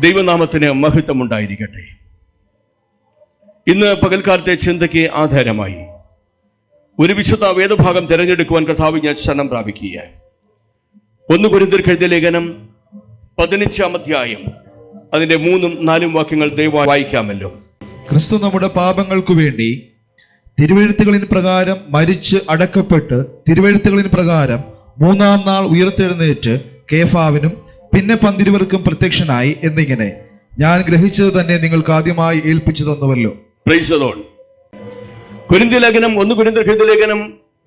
ദൈവനാമത്തിന് മഹത്വമുണ്ടായിരിക്കട്ടെ. ഇന്ന് പകൽക്കാലത്തെ ചിന്തയ്ക്ക് ആധാരമായി ഒരു വിശുദ്ധ വേദഭാഗം തിരഞ്ഞെടുക്കുവാൻ കർത്താവ് ഞാൻ ശരണം പ്രാപിക്കുകയാണ്. 1 കൊരിന്ത്യർക്ക് എഴുതിയ ലേഖനം 15-ാം അധ്യായം അതിന്റെ 3-4 വാക്യങ്ങൾ ദയവായി വായിക്കാമല്ലോ. ക്രിസ്തു നമ്മുടെ പാപങ്ങൾക്കു വേണ്ടി തിരുവെഴുത്തുകളിൻ പ്രകാരം മരിച്ച് അടക്കപ്പെട്ട് തിരുവെഴുത്തുകളിൻ പ്രകാരം 3-ാം നാൾ ഉയർത്തെഴുന്നേറ്റ് കേഫാവിനും പിന്നെ 12 പ്രത്യക്ഷനായി എന്നിങ്ങനെ ഞാൻ ഗ്രഹിച്ചത് തന്നെ നിങ്ങൾക്ക് ആദ്യമായി ഏൽപ്പിച്ചു തന്നുവല്ലോ. Praise the lord. കൊരിന്ത്യ ലേഖനം 1 കൊരിന്ത്യർക്ക് എഴുതിയ ലേഖനം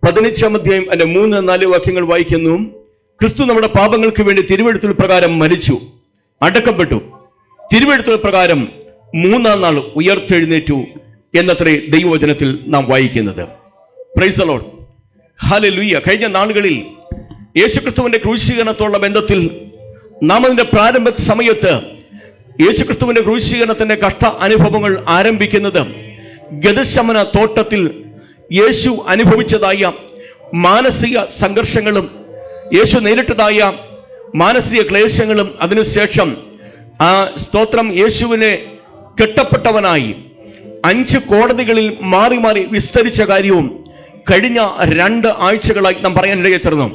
15-ാം അധ്യായം അതിന്റെ 3-4 വാക്യങ്ങൾ വായിക്കുന്നു. ക്രിസ്തു നമ്മുടെ പാപങ്ങൾക്ക് വേണ്ടി തിരുവെഴുത്തുകൾ പ്രകാരം മരിച്ചു അടക്കപ്പെട്ടു തിരുവെഴുത്തുകൾ പ്രകാരം 3-ാം നാൾ ഉയർത്തെഴുന്നേറ്റു എന്നത്രേ ദൈവവചനത്തിൽ നാം വായിക്കുന്നത്. Price the lord. ഹല്ലേലൂയ. കഴിഞ്ഞ നാളുകളിൽ യേശുക്രിസ്തുവിന്റെ ക്രൂശീകരണത്തോടുള്ള ബന്ധത്തിൽ നാം അതിന്റെ പ്രാരംഭ സമയത്ത് യേശുക്രിസ്തുവിന്റെ ക്രൂശീകരണത്തിന്റെ കഷ്ട അനുഭവങ്ങൾ ആരംഭിക്കുന്നത് ഗെത്സമന തോട്ടത്തിൽ യേശു അനുഭവിച്ചതായ മാനസിക സംഘർഷങ്ങളും യേശു നേരിട്ടതായ മാനസിക ക്ലേശങ്ങളും അതിനുശേഷം സ്തോത്രം യേശുവിനെ കെട്ടപ്പെട്ടവനായി 5 കോടതികളിൽ മാറി മാറി വിസ്തരിച്ച കാര്യവും കഴിഞ്ഞ 2 ആഴ്ചകളായി നാം പറയാനിടയായി തീർന്നു.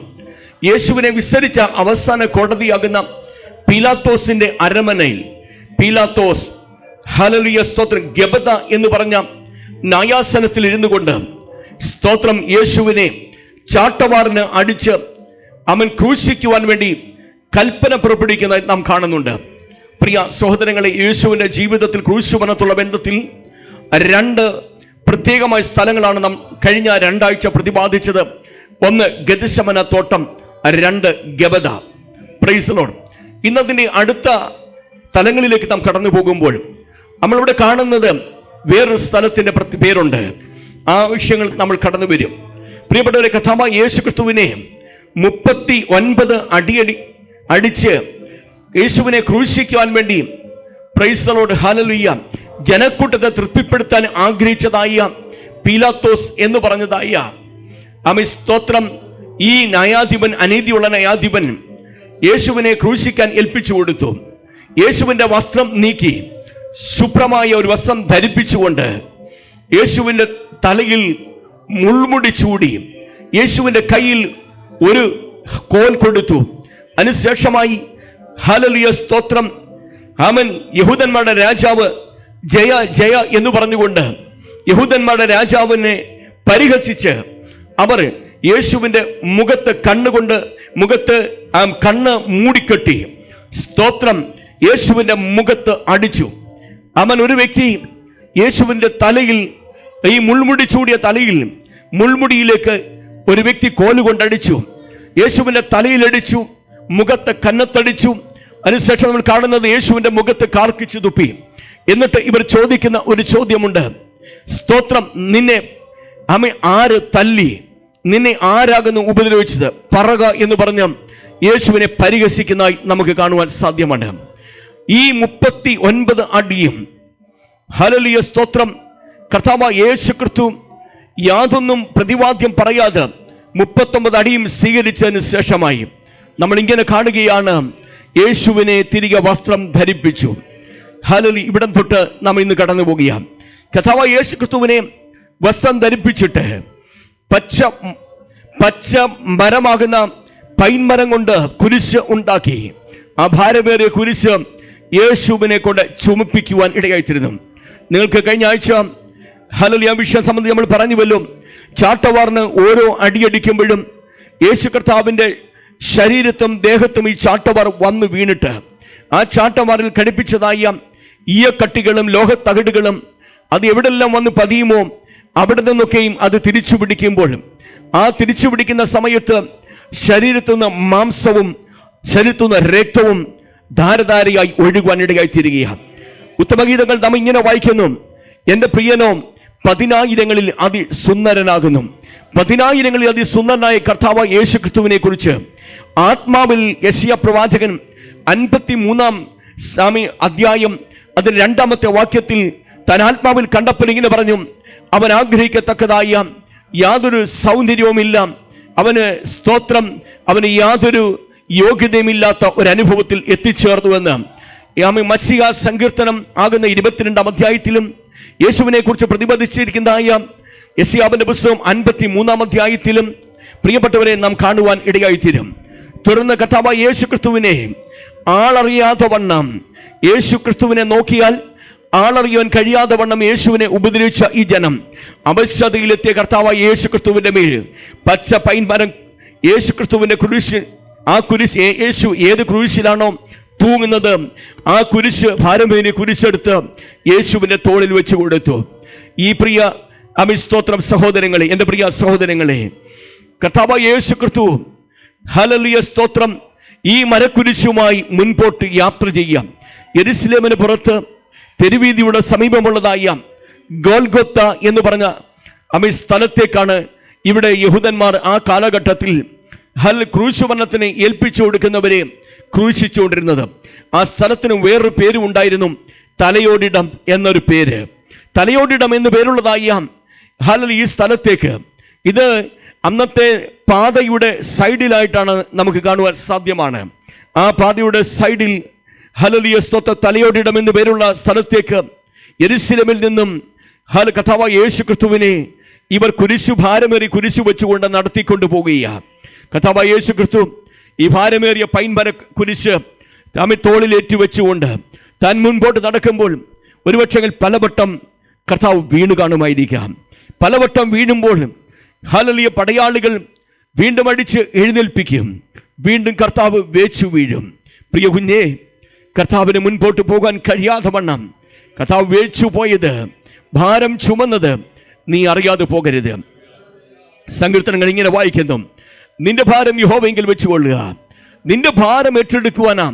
യേശുവിനെ വിസ്തരിച്ച അവസാന കോടതിയാകുന്ന പീലാത്തോസിന്റെ അരമനയിൽ പീലാത്തോസ് ഹല്ലേലൂയ സ്തോത്രം ഗബദ എന്ന് പറഞ്ഞ ന്യായാസനത്തിൽ ഇരുന്നു കൊണ്ട് സ്തോത്രം യേശുവിനെ ചാട്ടവാറിന് അടിച്ച് അവൻ ക്രൂശിക്കുവാൻ വേണ്ടി കൽപ്പന പുറപ്പെടുവിക്കുന്നതായി നാം കാണുന്നുണ്ട്. പ്രിയ സഹോദരങ്ങളെ, യേശുവിന്റെ ജീവിതത്തിൽ ക്രൂശുമരണത്തുള്ള ബന്ധത്തിൽ 2 പ്രത്യേകമായ സ്ഥലങ്ങളാണ് നാം കഴിഞ്ഞ 2 ആഴ്ച പ്രതിപാദിച്ചത്. 1 ഗെത്സമന തോട്ടം, 2 ഗബദ. Praise the lord. ഇന്നതിന്റെ അടുത്ത തലങ്ങളിലേക്ക് നാം കടന്നു പോകുമ്പോൾ നമ്മളിവിടെ കാണുന്നത് വേറൊരു സ്ഥലത്തിന്റെ പേരുണ്ട്. ആ വിഷയങ്ങൾ നമ്മൾ കടന്നു വരും. പ്രിയപ്പെട്ടവരെ, കഥാവായ യേശുക്രിസ്തുവിനെ 39 അടിച്ച് യേശുവിനെ ക്രൂശിക്കുവാൻ വേണ്ടി പ്രൈസ് ദി ലോർഡ് ഹല്ലേലൂയ ജനക്കൂട്ടത്തെ തൃപ്തിപ്പെടുത്താൻ ആഗ്രഹിച്ചതായ പീലാത്തോസ് എന്ന് പറഞ്ഞതായ സ്തോത്രം ഈ ന്യായാധിപൻ, അനീതിയുള്ള ന്യായാധിപൻ യേശുവിനെ ക്രൂശിക്കാൻ ഏൽപ്പിച്ചു കൊടുത്തു. യേശുവിന്റെ വസ്ത്രം നീക്കി ശുഭ്രമായ ഒരു വസ്ത്രം ധരിപ്പിച്ചുകൊണ്ട് യേശുവിന്റെ തലയിൽ മുൾമുടി ചൂടി യേശുവിന്റെ കയ്യിൽ ഒരു കോൽ കൊടുത്തു. അതിനുശേഷമായി ഹല്ലേലൂയ സ്തോത്രം അവൻ യഹൂദന്മാരുടെ രാജാവ് ജയ ജയ എന്ന് പറഞ്ഞുകൊണ്ട് യഹൂദന്മാരുടെ രാജാവിനെ പരിഹസിച്ച് അവർ യേശുവിന്റെ മുഖത്ത് കണ്ണ് മൂടിക്കെട്ടി സ്തോത്രം യേശുവിന്റെ മുഖത്ത് അടിച്ചു. അവൻ ഒരു വ്യക്തി യേശുവിന്റെ തലയിൽ, ഈ മുൾമുടി ചൂടിയ തലയിൽ മുൾമുടിയിലേക്ക് ഒരു വ്യക്തി കോലുകൊണ്ടടിച്ചു. യേശുവിന്റെ തലയിലടിച്ചു, മുഖത്ത് കന്നത്തടിച്ചു. അതിനുശേഷം നമ്മൾ കാണുന്നത് യേശുവിന്റെ മുഖത്ത് കാർക്കിച്ചു തുപ്പി. എന്നിട്ട് ഇവർ ചോദിക്കുന്ന ഒരു ചോദ്യമുണ്ട്. സ്തോത്രം, നിന്നെ ആര് തല്ലി? നിന്നെ ആരാകുന്നു ഉപദ്രവിച്ചത്? പറക എന്ന് പറഞ്ഞ യേശുവിനെ പരിഹസിക്കുന്നതായി നമുക്ക് കാണുവാൻ സാധ്യമാണ്. ഈ 39 അടിയും ഹല്ലേലൂയ സ്തോത്രം കർത്താവായ യേശുക്രിസ്തു യാതൊന്നും പ്രതിവാദ്യം പറയാതെ 39 അടിയും സ്വീകരിച്ചതിന് ശേഷമായി നമ്മൾ ഇങ്ങനെ കാണുകയാണ്, യേശുവിനെ തിരികെ വസ്ത്രം ധരിപ്പിച്ചു. ഹല്ലേലൂയ. ഇവിടം തൊട്ട് നാം ഇന്ന് കടന്നു പോകുകയാണ്. കർത്താവായ യേശുക്രിസ്തുവിനെ വസ്ത്രം ധരിപ്പിച്ചിട്ട് പച്ച മരമാകുന്ന പൈൻമരം കൊണ്ട് കുരിശ് ഉണ്ടാക്കി ആ ഭാരമേറിയ കുരിശ് യേശുവിനെ കൊണ്ട് ചുമപ്പിക്കുവാൻ ഇടയായിത്തീരുന്നു. നിങ്ങൾക്ക് കഴിഞ്ഞ ആഴ്ച ഹല്ലേലൂയ വിഷയം സംബന്ധിച്ച് നമ്മൾ പറഞ്ഞുവല്ലോ. ചാട്ടവാറിന് ഓരോ അടിയടിക്കുമ്പോഴും യേശു കർത്താവിന്റെ ശരീരത്തും ദേഹത്തും ഈ ചാട്ടവാർ വന്ന് വീണിട്ട് ആ ചാട്ടവാറിൽ ഘടിപ്പിച്ചതായ ഈയക്കട്ടികളും ലോഹത്തകിടുകളും അത് എവിടെല്ലാം വന്ന് പതിയുമോ അവിടെ നിന്നൊക്കെയും അത് തിരിച്ചു പിടിക്കുമ്പോൾ ആ തിരിച്ചു പിടിക്കുന്ന സമയത്ത് ശരീരത്തു നിന്ന് മാംസവും ശരീരത്തു നിന്ന് രക്തവും ധാരധാരയായി ഒഴുകുവാൻ ഇടയായിത്തീരുകയാണ്. ഉത്തമഗീതങ്ങൾ നാം ഇങ്ങനെ വായിക്കുന്നു, എൻ്റെ പ്രിയനോ 10,000ങ്ങളിൽ അതിസുന്ദരനാകുന്നു. 10,000ങ്ങളിൽ അതിസുന്ദരനായ കർത്താവായ യേശുക്രിസ്തുവിനെ കുറിച്ച് ആത്മാവിൽ യെശയ്യാ പ്രവാചകൻ 53-ാം അധ്യായം അതിന്റെ 2-ാമത്തെ വാക്യത്തിൽ താൻ ആത്മാവിൽ കണ്ടപ്പോൾ ഇങ്ങനെ പറഞ്ഞു, അവൻ ആഗ്രഹിക്കത്തക്കതായ യാതൊരു സൗന്ദര്യവുമില്ല, അവന് സ്തോത്രം, അവന് യാതൊരു യോഗ്യതയുമില്ലാത്ത ഒരു അനുഭവത്തിൽ എത്തിച്ചേർന്നുവെന്ന് മച്ചിഹ സങ്കീർത്തനം ആകുന്ന 22 അധ്യായത്തിലും യേശുവിനെ കുറിച്ച് പ്രതിപാദിച്ചിരിക്കുന്നതായ യെശയ്യാവിന്റെ പുസ്തകം 53 അധ്യായത്തിലും പ്രിയപ്പെട്ടവരെ നാം കാണുവാൻ ഇടയായിത്തീരും. തുടർന്ന് കർത്താവായ യേശു ക്രിസ്തുവിനെ ആളറിയാതെ വണ്ണം, യേശു ക്രിസ്തുവിനെ നോക്കിയാൽ ആളറിയാൻ കഴിയാതെ വണ്ണം യേശുവിനെ ഉപദ്രവിച്ച ഈ ജനം അവശതയിലെത്തിയ കർത്താവായ യേശു ക്രിസ്തുവിന്റെ മേൽ പച്ച പൈൻമരം, യേശു ക്രിസ്തുവിന്റെ കുരിശ്, ആ കുരിശ് യേശു ഏത് കുരിശിലാണോ തൂങ്ങുന്നത് ആ കുരിശ്, ഭാരമേറിയ കുരിശെടുത്ത് യേശുവിന്റെ തോളിൽ വെച്ച് കൊടുത്തു. ഈ പ്രിയ സ്തോത്രം സഹോദരങ്ങളെ, എൻ്റെ പ്രിയ സഹോദരങ്ങളെ, കർത്താവായ യേശു ക്രിസ്തു ഹല്ലേലൂയ സ്തോത്രം ഈ മരക്കുരിശുമായി മുൻപോട്ട് യാത്ര ചെയ്യാം. യെരുശലേമിന് പുറത്ത് തെരുവീതിയുടെ സമീപമുള്ളതായ ഗോൽഗൊത്ത എന്ന് പറഞ്ഞ സ്ഥലത്തേക്കാണ് ഇവിടെ യഹൂദന്മാർ ആ കാലഘട്ടത്തിൽ ക്രൂശുമരണത്തിന് ഏൽപ്പിച്ചു കൊടുക്കുന്നവരെ ക്രൂശിച്ചുകൊണ്ടിരുന്നത്. ആ സ്ഥലത്തിന് വേറൊരു പേരും ഉണ്ടായിരുന്നു, തലയോടിടം എന്നൊരു പേര്. തലയോടിടം എന്ന് പേരുള്ളതായ ഈ സ്ഥലത്തേക്ക്, ഇത് അന്നത്തെ പാതയുടെ സൈഡിലായിട്ടാണ് നമുക്ക് കാണുവാൻ സാധ്യമാണ്. ആ പാതയുടെ സൈഡിൽ ഹല്ലേലൂയ സ്തോത്രം തലയോടിടം എന്ന് പേരുള്ള സ്ഥലത്തേക്ക് യെരുശലേമിൽ നിന്നും കർത്താവായ യേശു ക്രിസ്തുവിനെ ഇവർ കുരിശു, ഭാരമേറി കുരിശു വെച്ചുകൊണ്ട് നടത്തിക്കൊണ്ടു പോകുകയാണ്. കർത്താവായ യേശു ക്രിസ്തു ഈ ഭാരമേറിയ പൈൻമര കുരിശ് തോളിലേറ്റു വെച്ചുകൊണ്ട് താൻ മുൻപോട്ട് നടക്കുമ്പോൾ ഒരുപക്ഷെ പലവട്ടം കർത്താവ് വീണു കാണുമായിരിക്കാം. പലവട്ടം വീഴുമ്പോൾ ഹല്ലേലൂയ പടയാളികൾ വീണ്ടും അടിച്ച് എഴുന്നേൽപ്പിക്കും, വീണ്ടും കർത്താവ് വേച്ചു വീഴും. പ്രിയ കുഞ്ഞേ, കർത്താവിന് മുൻപോട്ട് പോകാൻ കഴിയാതെ വണ്ണം കർത്താവ് വേച്ചു പോയത്, ഭാരം ചുമന്നത് നീ അറിയാതെ പോകരുത്. സങ്കീർത്തനങ്ങൾ ഇങ്ങനെ വായിക്കുന്നു, നിന്റെ ഭാരം യഹോവയെങ്കിൽ വെച്ചുകൊള്ളുക, നിന്റെ ഭാരം ഏറ്റെടുക്കുവാനാ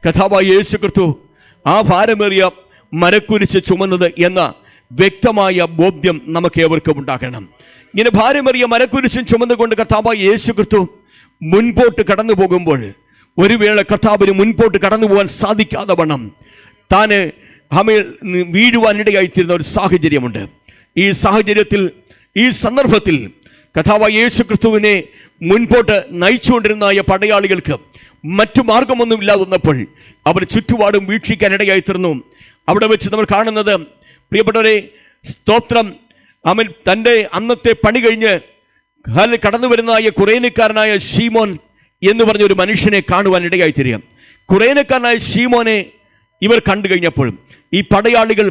കർത്താവായ യേശു ക്രിസ്തു ആ ഭാരമേറിയ മരക്കുരിശ് ചുമന്നത് എന്ന വ്യക്തമായ ബോധ്യം നമുക്ക് ഏവർക്കും ഉണ്ടാകണം. ഇങ്ങനെ ഭാരമേറിയ മരക്കുരിശും ചുമന്നുകൊണ്ട് കർത്താവായ യേശു ക്രിസ്തു മുൻപോട്ട് കടന്നു പോകുമ്പോൾ ഒരു വേള കർത്താവിന് മുൻപോട്ട് കടന്നു പോകാൻ സാധിക്കാതെ വണ്ണം താന് വീഴുവാനിടയായിത്തീരുന്ന ഒരു സാഹചര്യമുണ്ട്. ഈ സാഹചര്യത്തിൽ, ഈ സന്ദർഭത്തിൽ കർത്താവായ യേശു ക്രിസ്തുവിനെ മുൻപോട്ട് നയിച്ചുകൊണ്ടിരുന്ന പടയാളികൾക്ക് മറ്റു മാർഗമൊന്നുമില്ലാതെ വന്നപ്പോൾ അവർ ചുറ്റുപാടും വീക്ഷിക്കാനിടയായിത്തീർന്നു. അവിടെ വെച്ച് നമ്മൾ കാണുന്നത്, പ്രിയപ്പെട്ടവരെ സ്തോത്രം, അവൻ തൻ്റെ അന്നത്തെ പണി കഴിഞ്ഞ് കടന്നു വരുന്നതായ കുറേനക്കാരനായ ശീമോൻ എന്ന് പറഞ്ഞ ഒരു മനുഷ്യനെ കാണുവാൻ ഇടയായിത്തീരുക. കുറേനക്കാരനായ ശീമോനെ ഇവർ കണ്ടു കഴിഞ്ഞപ്പോൾ ഈ പടയാളികൾ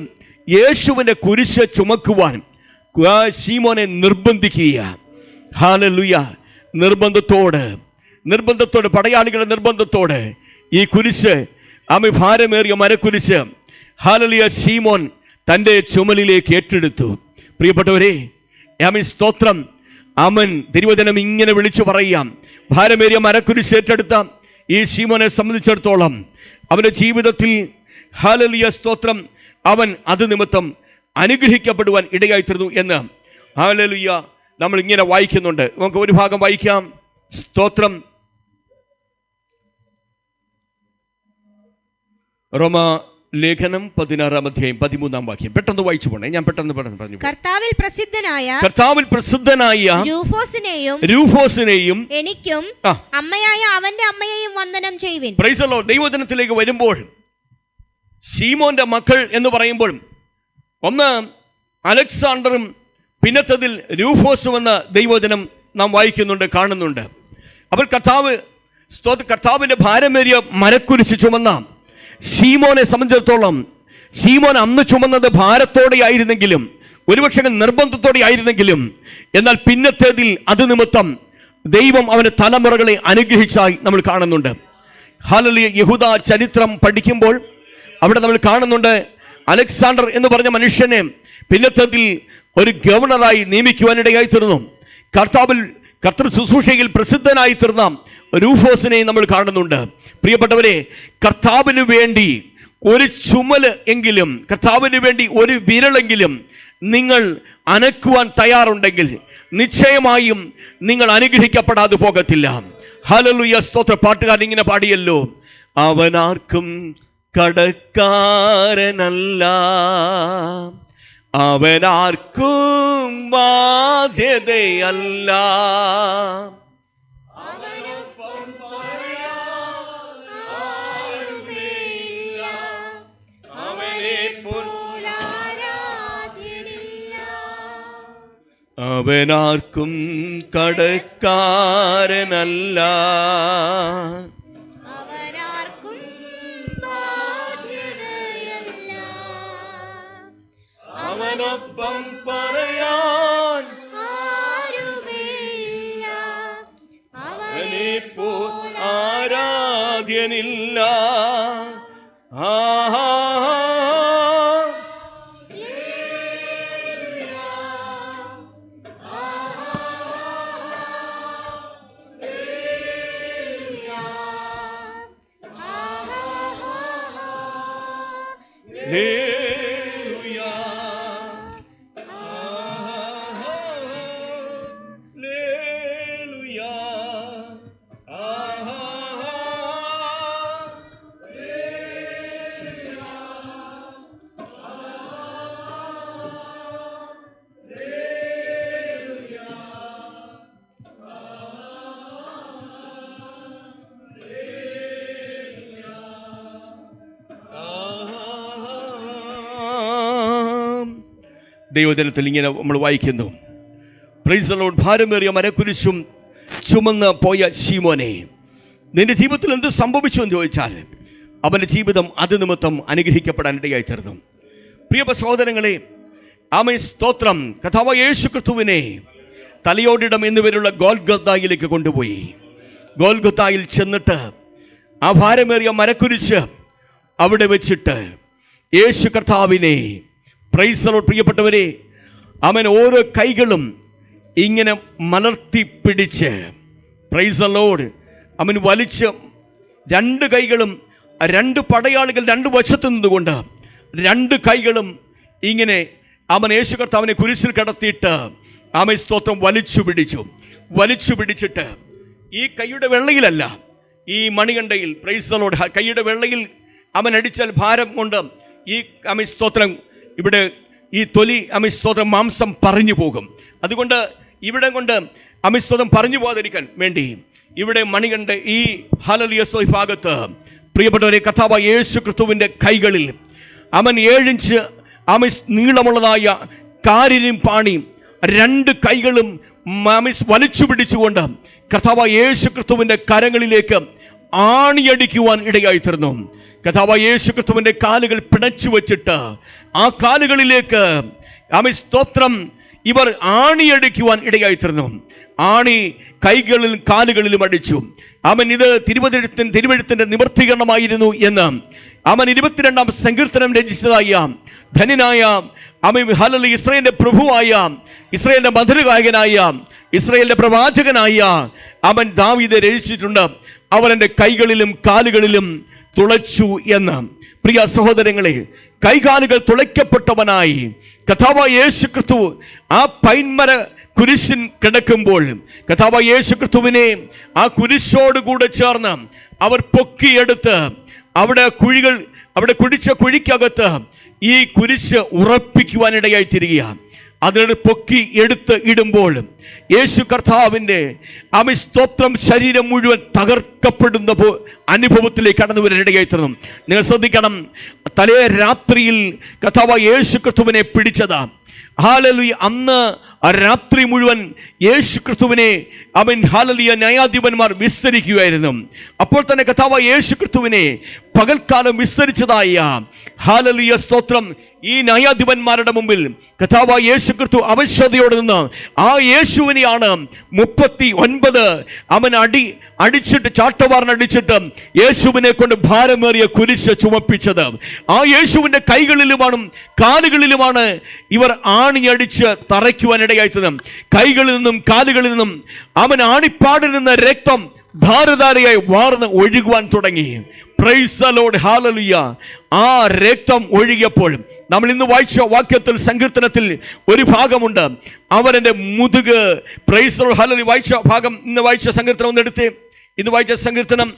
യേശുവിൻ്റെ കുരിശ് ചുമക്കുവാൻ ശീമോനെ നിർബന്ധിക്കുക. ഹല്ലേലൂയ! നിർബന്ധത്തോട് പടയാളികളുടെ നിർബന്ധത്തോട് ഈ കുരിശ്, ഭാരമേറിയ മരക്കുരിശ് ഹല്ലേലൂയ ശീമോൻ തൻ്റെ ചുമലിലേക്ക് ഏറ്റെടുത്തു. പ്രിയപ്പെട്ടവരെ, സ്തോത്രം, തിരുവചനം ഇങ്ങനെ വിളിച്ചു പറയാം, ഭാരമേറിയ മരക്കുരിശ് ഏറ്റെടുത്ത ഈ ശീമോനെ സംബന്ധിച്ചിടത്തോളം അവൻ്റെ ജീവിതത്തിൽ ഹല്ലേലൂയ സ്തോത്രം അവൻ അത് നിമിത്തം അനുഗ്രഹിക്കപ്പെടുവാൻ ഇടയായിത്തീർന്നു എന്ന് ഹല്ലേലൂയ നമ്മൾ ഇങ്ങനെ വായിക്കുന്നുണ്ട്. നമുക്ക് ഒരു ഭാഗം വായിക്കാം. സ്തോത്രം, റോമ ലേഖനം 16 അധ്യായം 13 വാക്യം. പെട്ടെന്ന് വായിച്ചു പോണേ, ഞാൻ പെട്ടെന്ന് പറഞ്ഞു. കർത്താവിൽ പ്രസിദ്ധനായ രൂഫോസിനെയും എനിക്കും അമ്മയായ അവന്റെ അമ്മയെയും വന്ദനം ചെയ്യുവിൻ. Price the Lord. ദൈവവചനത്തിലേക്ക് വരുമ്പോൾ ശീമോന്റെ മക്കൾ എന്ന് പറയുമ്പോൾ ഒന്ന് അലക്സാണ്ടറും പിന്നത്തതിൽ രൂഫോസും എന്ന ദൈവവചനം നാം വായിക്കുന്നുണ്ട്, കാണുന്നുണ്ട്. അപ്പോൾ കർത്താവിന്റെ ഭാരമേറിയ മരക്കുരിശ് ചുമന്ന ശീമോനെ സംബന്ധിച്ചിടത്തോളം, ശീമോൻ അന്ന് ചുമന്നത് ഭാരത്തോടെ ആയിരുന്നെങ്കിലും, ഒരുപക്ഷെ നിർബന്ധത്തോടെ ആയിരുന്നെങ്കിലും, എന്നാൽ പിന്നത്തേതിൽ അത് നിമിത്തം ദൈവം അവന്റെ തലമുറകളെ അനുഗ്രഹിച്ചായി നമ്മൾ കാണുന്നുണ്ട്. ഹല്ലേലൂയ! യഹൂദ ചരിത്രം പഠിക്കുമ്പോൾ അവിടെ നമ്മൾ കാണുന്നുണ്ട്, അലക്സാണ്ടർ എന്ന് പറഞ്ഞ മനുഷ്യനെ പിന്നത്തേതിൽ ഒരു ഗവർണറായി നിയമിക്കുവാനിടയായി തീർന്നു. കർത്തൃ ശുശ്രൂഷയിൽ പ്രസിദ്ധനായി തീർന്ന രൂഫോസിനെ നമ്മൾ കാണുന്നുണ്ട്. പ്രിയപ്പെട്ടവരെ, കർത്താവിന് വേണ്ടി ഒരു ചുമല് എങ്കിലും, കർത്താവിന് വേണ്ടി ഒരു വിരളെങ്കിലും നിങ്ങൾ അനക്കുവാൻ തയ്യാറുണ്ടെങ്കിൽ നിശ്ചയമായും നിങ്ങൾ അനുഗ്രഹിക്കപ്പെടാതെ പോകത്തില്ല. ഹല്ലേലൂയ സ്തോത്ര. പാട്ടുകാരൻ ഇങ്ങനെ പാടിയല്ലോ, അവനാർക്കും കടക്കാരനല്ല, അവനാർക്കും ബാധ്യതയല്ല, അവനാർക്കും കടക്കാരനല്ല, അവനാർക്കും ബാധ്യതയല്ല. അവനൊപ്പം പറയാൻ ആരുമില്ല, അവനെപ്പോൽ ആരാധ്യനില്ല. ദൈവജനത്തിൽ ഇങ്ങനെ നമ്മൾ വായിക്കുന്നു, പ്രൈസ് ദി ലോർഡ്, ഭാരമേറിയ മരക്കുരിശും ചുമന്ന് പോയ ശീമോനെ, നിന്റെ ജീവിതത്തിൽ എന്ത് സംഭവിച്ചു എന്ന് ചോദിച്ചാൽ അവൻ്റെ ജീവിതം അത് നിമിത്തം അനുഗ്രഹിക്കപ്പെടാൻ ഇടയായി തീർന്നു. പ്രിയ സഹോദരങ്ങളെ, ആമേ സ്തോത്രം. കർത്താവായ യേശു ക്രിസ്തുവിനെ തലയോടിടം എന്നിവരുള്ള ഗോൽഗൊഥായിലേക്ക് കൊണ്ടുപോയി. ഗോൽഗൊഥായിൽ ചെന്നിട്ട് ആ ഭാരമേറിയ മരക്കുരിശ് അവിടെ വെച്ചിട്ട് യേശു കർത്താവിനെ, പ്രൈസ് ദി ലോർഡ്, പ്രിയപ്പെട്ടവരെ, അവൻ ഓരോ കൈകളും ഇങ്ങനെ മലർത്തി പിടിച്ച്, പ്രൈസ് ദി ലോർഡ്, അവൻ വലിച്ച് രണ്ട് കൈകളും, രണ്ട് പടയാളികൾ രണ്ട് വശത്തു നിന്നുകൊണ്ട് രണ്ട് കൈകളും ഇങ്ങനെ അവൻ യേശു കർത്താവിനെ കുരിശിൽ കിടത്തിയിട്ട് ആമേ സ്തോത്രം വലിച്ചു പിടിച്ചിട്ട് ഈ കൈയുടെ വെള്ളയിലല്ല, ഈ മണികണ്ഠയിൽ, പ്രൈസ് ദി ലോർഡ്, കൈയുടെ വെള്ളയിൽ അവൻ അടിച്ചാൽ ഭാരം കൊണ്ട് ഈ ആമേ സ്തോത്രം ഇവിടെ ഈ തൊലി അമിസ്തോത്രം മാംസം പറഞ്ഞു പോകും. അതുകൊണ്ട് ഇവിടെ കൊണ്ട് അമിസ്തോത്രം പറഞ്ഞു പോകാതിരിക്കാൻ വേണ്ടി ഇവിടെ മണികണ്ഠ ഈ ഹല്ലേലൂയ ഭാഗത്ത് പ്രിയപ്പെട്ടവരെ, കർത്താവായ യേശു ക്രിസ്തുവിൻ്റെ കൈകളിൽ അവൻ 7 ഇഞ്ച് നീളമുള്ളതായ കാരിനും പാണി രണ്ട് കൈകളും വലിച്ചു പിടിച്ചുകൊണ്ട് കർത്താവായ യേശു ക്രിസ്തുവിൻ്റെ കരങ്ങളിലേക്ക് ആണിയടിക്കുവാൻ ഇടയായി തീർന്നു. കർത്താവായ യേശു ക്രിസ്തുവിൻ്റെ കാലുകൾ പിണച്ചു വച്ചിട്ട് ആ കാലുകളിലേക്ക് ആമേൻ സ്തോത്രം ഇവർ ആണിയടിക്കുവാൻ ഇടയായി തീർന്നു. ആണി കൈകളിലും കാലുകളിലും അടിച്ചു. അവൻ ഇത് തിരുവെഴുത്തിൻ്റെ നിവർത്തീകരണമായിരുന്നു എന്ന് അവൻ 22-ാം സങ്കീർത്തനം രചിച്ചതായ ധന്യനായ അവൻ ഹല്ലേലൂയ ഇസ്രായേലിന്റെ പ്രഭുവായ, ഇസ്രായേലിന്റെ മധുരഗായകനായ, ഇസ്രായേലിന്റെ പ്രവാചകനായ അവൻ ദാവീദ് രചിച്ചിട്ടുണ്ട്, അവൻ എൻ്റെ കൈകളിലും കാലുകളിലും തുളച്ചു എന്ന്. പ്രിയ സഹോദരങ്ങളെ, കൈകാലുകൾ തുളയ്ക്കപ്പെട്ടവനായി കർത്താവായ യേശു ക്രിസ്തു ആ പൈൻമര കുരിശിൻ കിടക്കുമ്പോൾ കർത്താവായ യേശു ക്രിസ്തുവിനെ ആ കുരിശോടുകൂടെ ചേർന്ന് അവർ പൊക്കിയെടുത്ത് അവിടെ കുഴിച്ച കുഴിക്കകത്ത് ഈ കുരിശ് ഉറപ്പിക്കുവാനിടയായി തീരുകയാണ്. അതിനോട് പൊക്കി എടുത്ത് ഇടുമ്പോൾ യേശു കർത്താവിൻ്റെ സ്തോത്രം ശരീരം മുഴുവൻ തകർക്കപ്പെടുന്ന അനുഭവത്തിലേക്ക് കടന്നു വരാനിടയായി തീർന്നു. നിങ്ങൾ ശ്രദ്ധിക്കണം, തലേ രാത്രിയിൽ കർത്താവായ യേശു ക്രിസ്തുവിനെ പിടിച്ചതാ. ഹല്ലേലൂയ, അന്ന് രാത്രി മുഴുവൻ യേശു ക്രിസ്തുവിനെ അവൻ ഹല്ലേലൂയ ന്യായാധിപന്മാർ വിസ്തരിക്കുകയായിരുന്നു. അപ്പോൾ തന്നെ കർത്താവായ യേശു ക്രിസ്തുവിനെ പകൽക്കാലം വിസ്തരിച്ചതായ ഹല്ലേലൂയ സ്തോത്രം ഈ ന്യായാധിപന്മാരുടെ മുമ്പിൽ കർത്താവായ യേശു ക്രിസ്തു അവശതയോടെ നിന്ന് ആ യേശുവിനെയാണ് 39 അവൻ അടിച്ചിട്ട് ചാട്ടവാറിനടിച്ചിട്ട് യേശുവിനെ കൊണ്ട് ഭാരമേറിയ കുരിശ് ചുമപ്പിച്ചത്. ആ യേശുവിൻ്റെ കൈകളിലുമാണ് കാലുകളിലുമാണ് ഇവർ ആണിയടിച്ച് തറയ്ക്കുവാനിടയായിത്തത്. കൈകളിൽ നിന്നും കാലുകളിൽ നിന്നും അവൻ ആണിപ്പാടിൽ നിന്ന് രക്തം ധാരധാരയായി വാർന്ന് ഒഴുകുവാൻ തുടങ്ങി. Price the lord, hallelujah. ആ രക്തം ഒഴുകിയപ്പോൾ നമ്മൾ ഇന്ന് വായിച്ച വാക്യത്തിൽ സങ്കീർത്തനത്തിൽ ഒരു ഭാഗമുണ്ട്, അവരെൻ്റെ മുതുക്, പ്രൈസ് ദി ലോർഡ്, ഹല്ലേലൂയ. വായിച്ച ഭാഗം, ഇന്ന് വായിച്ച സങ്കീർത്തനം ഒന്ന് എടുത്ത്, ഇന്ന് വായിച്ച സങ്കീർത്തനം,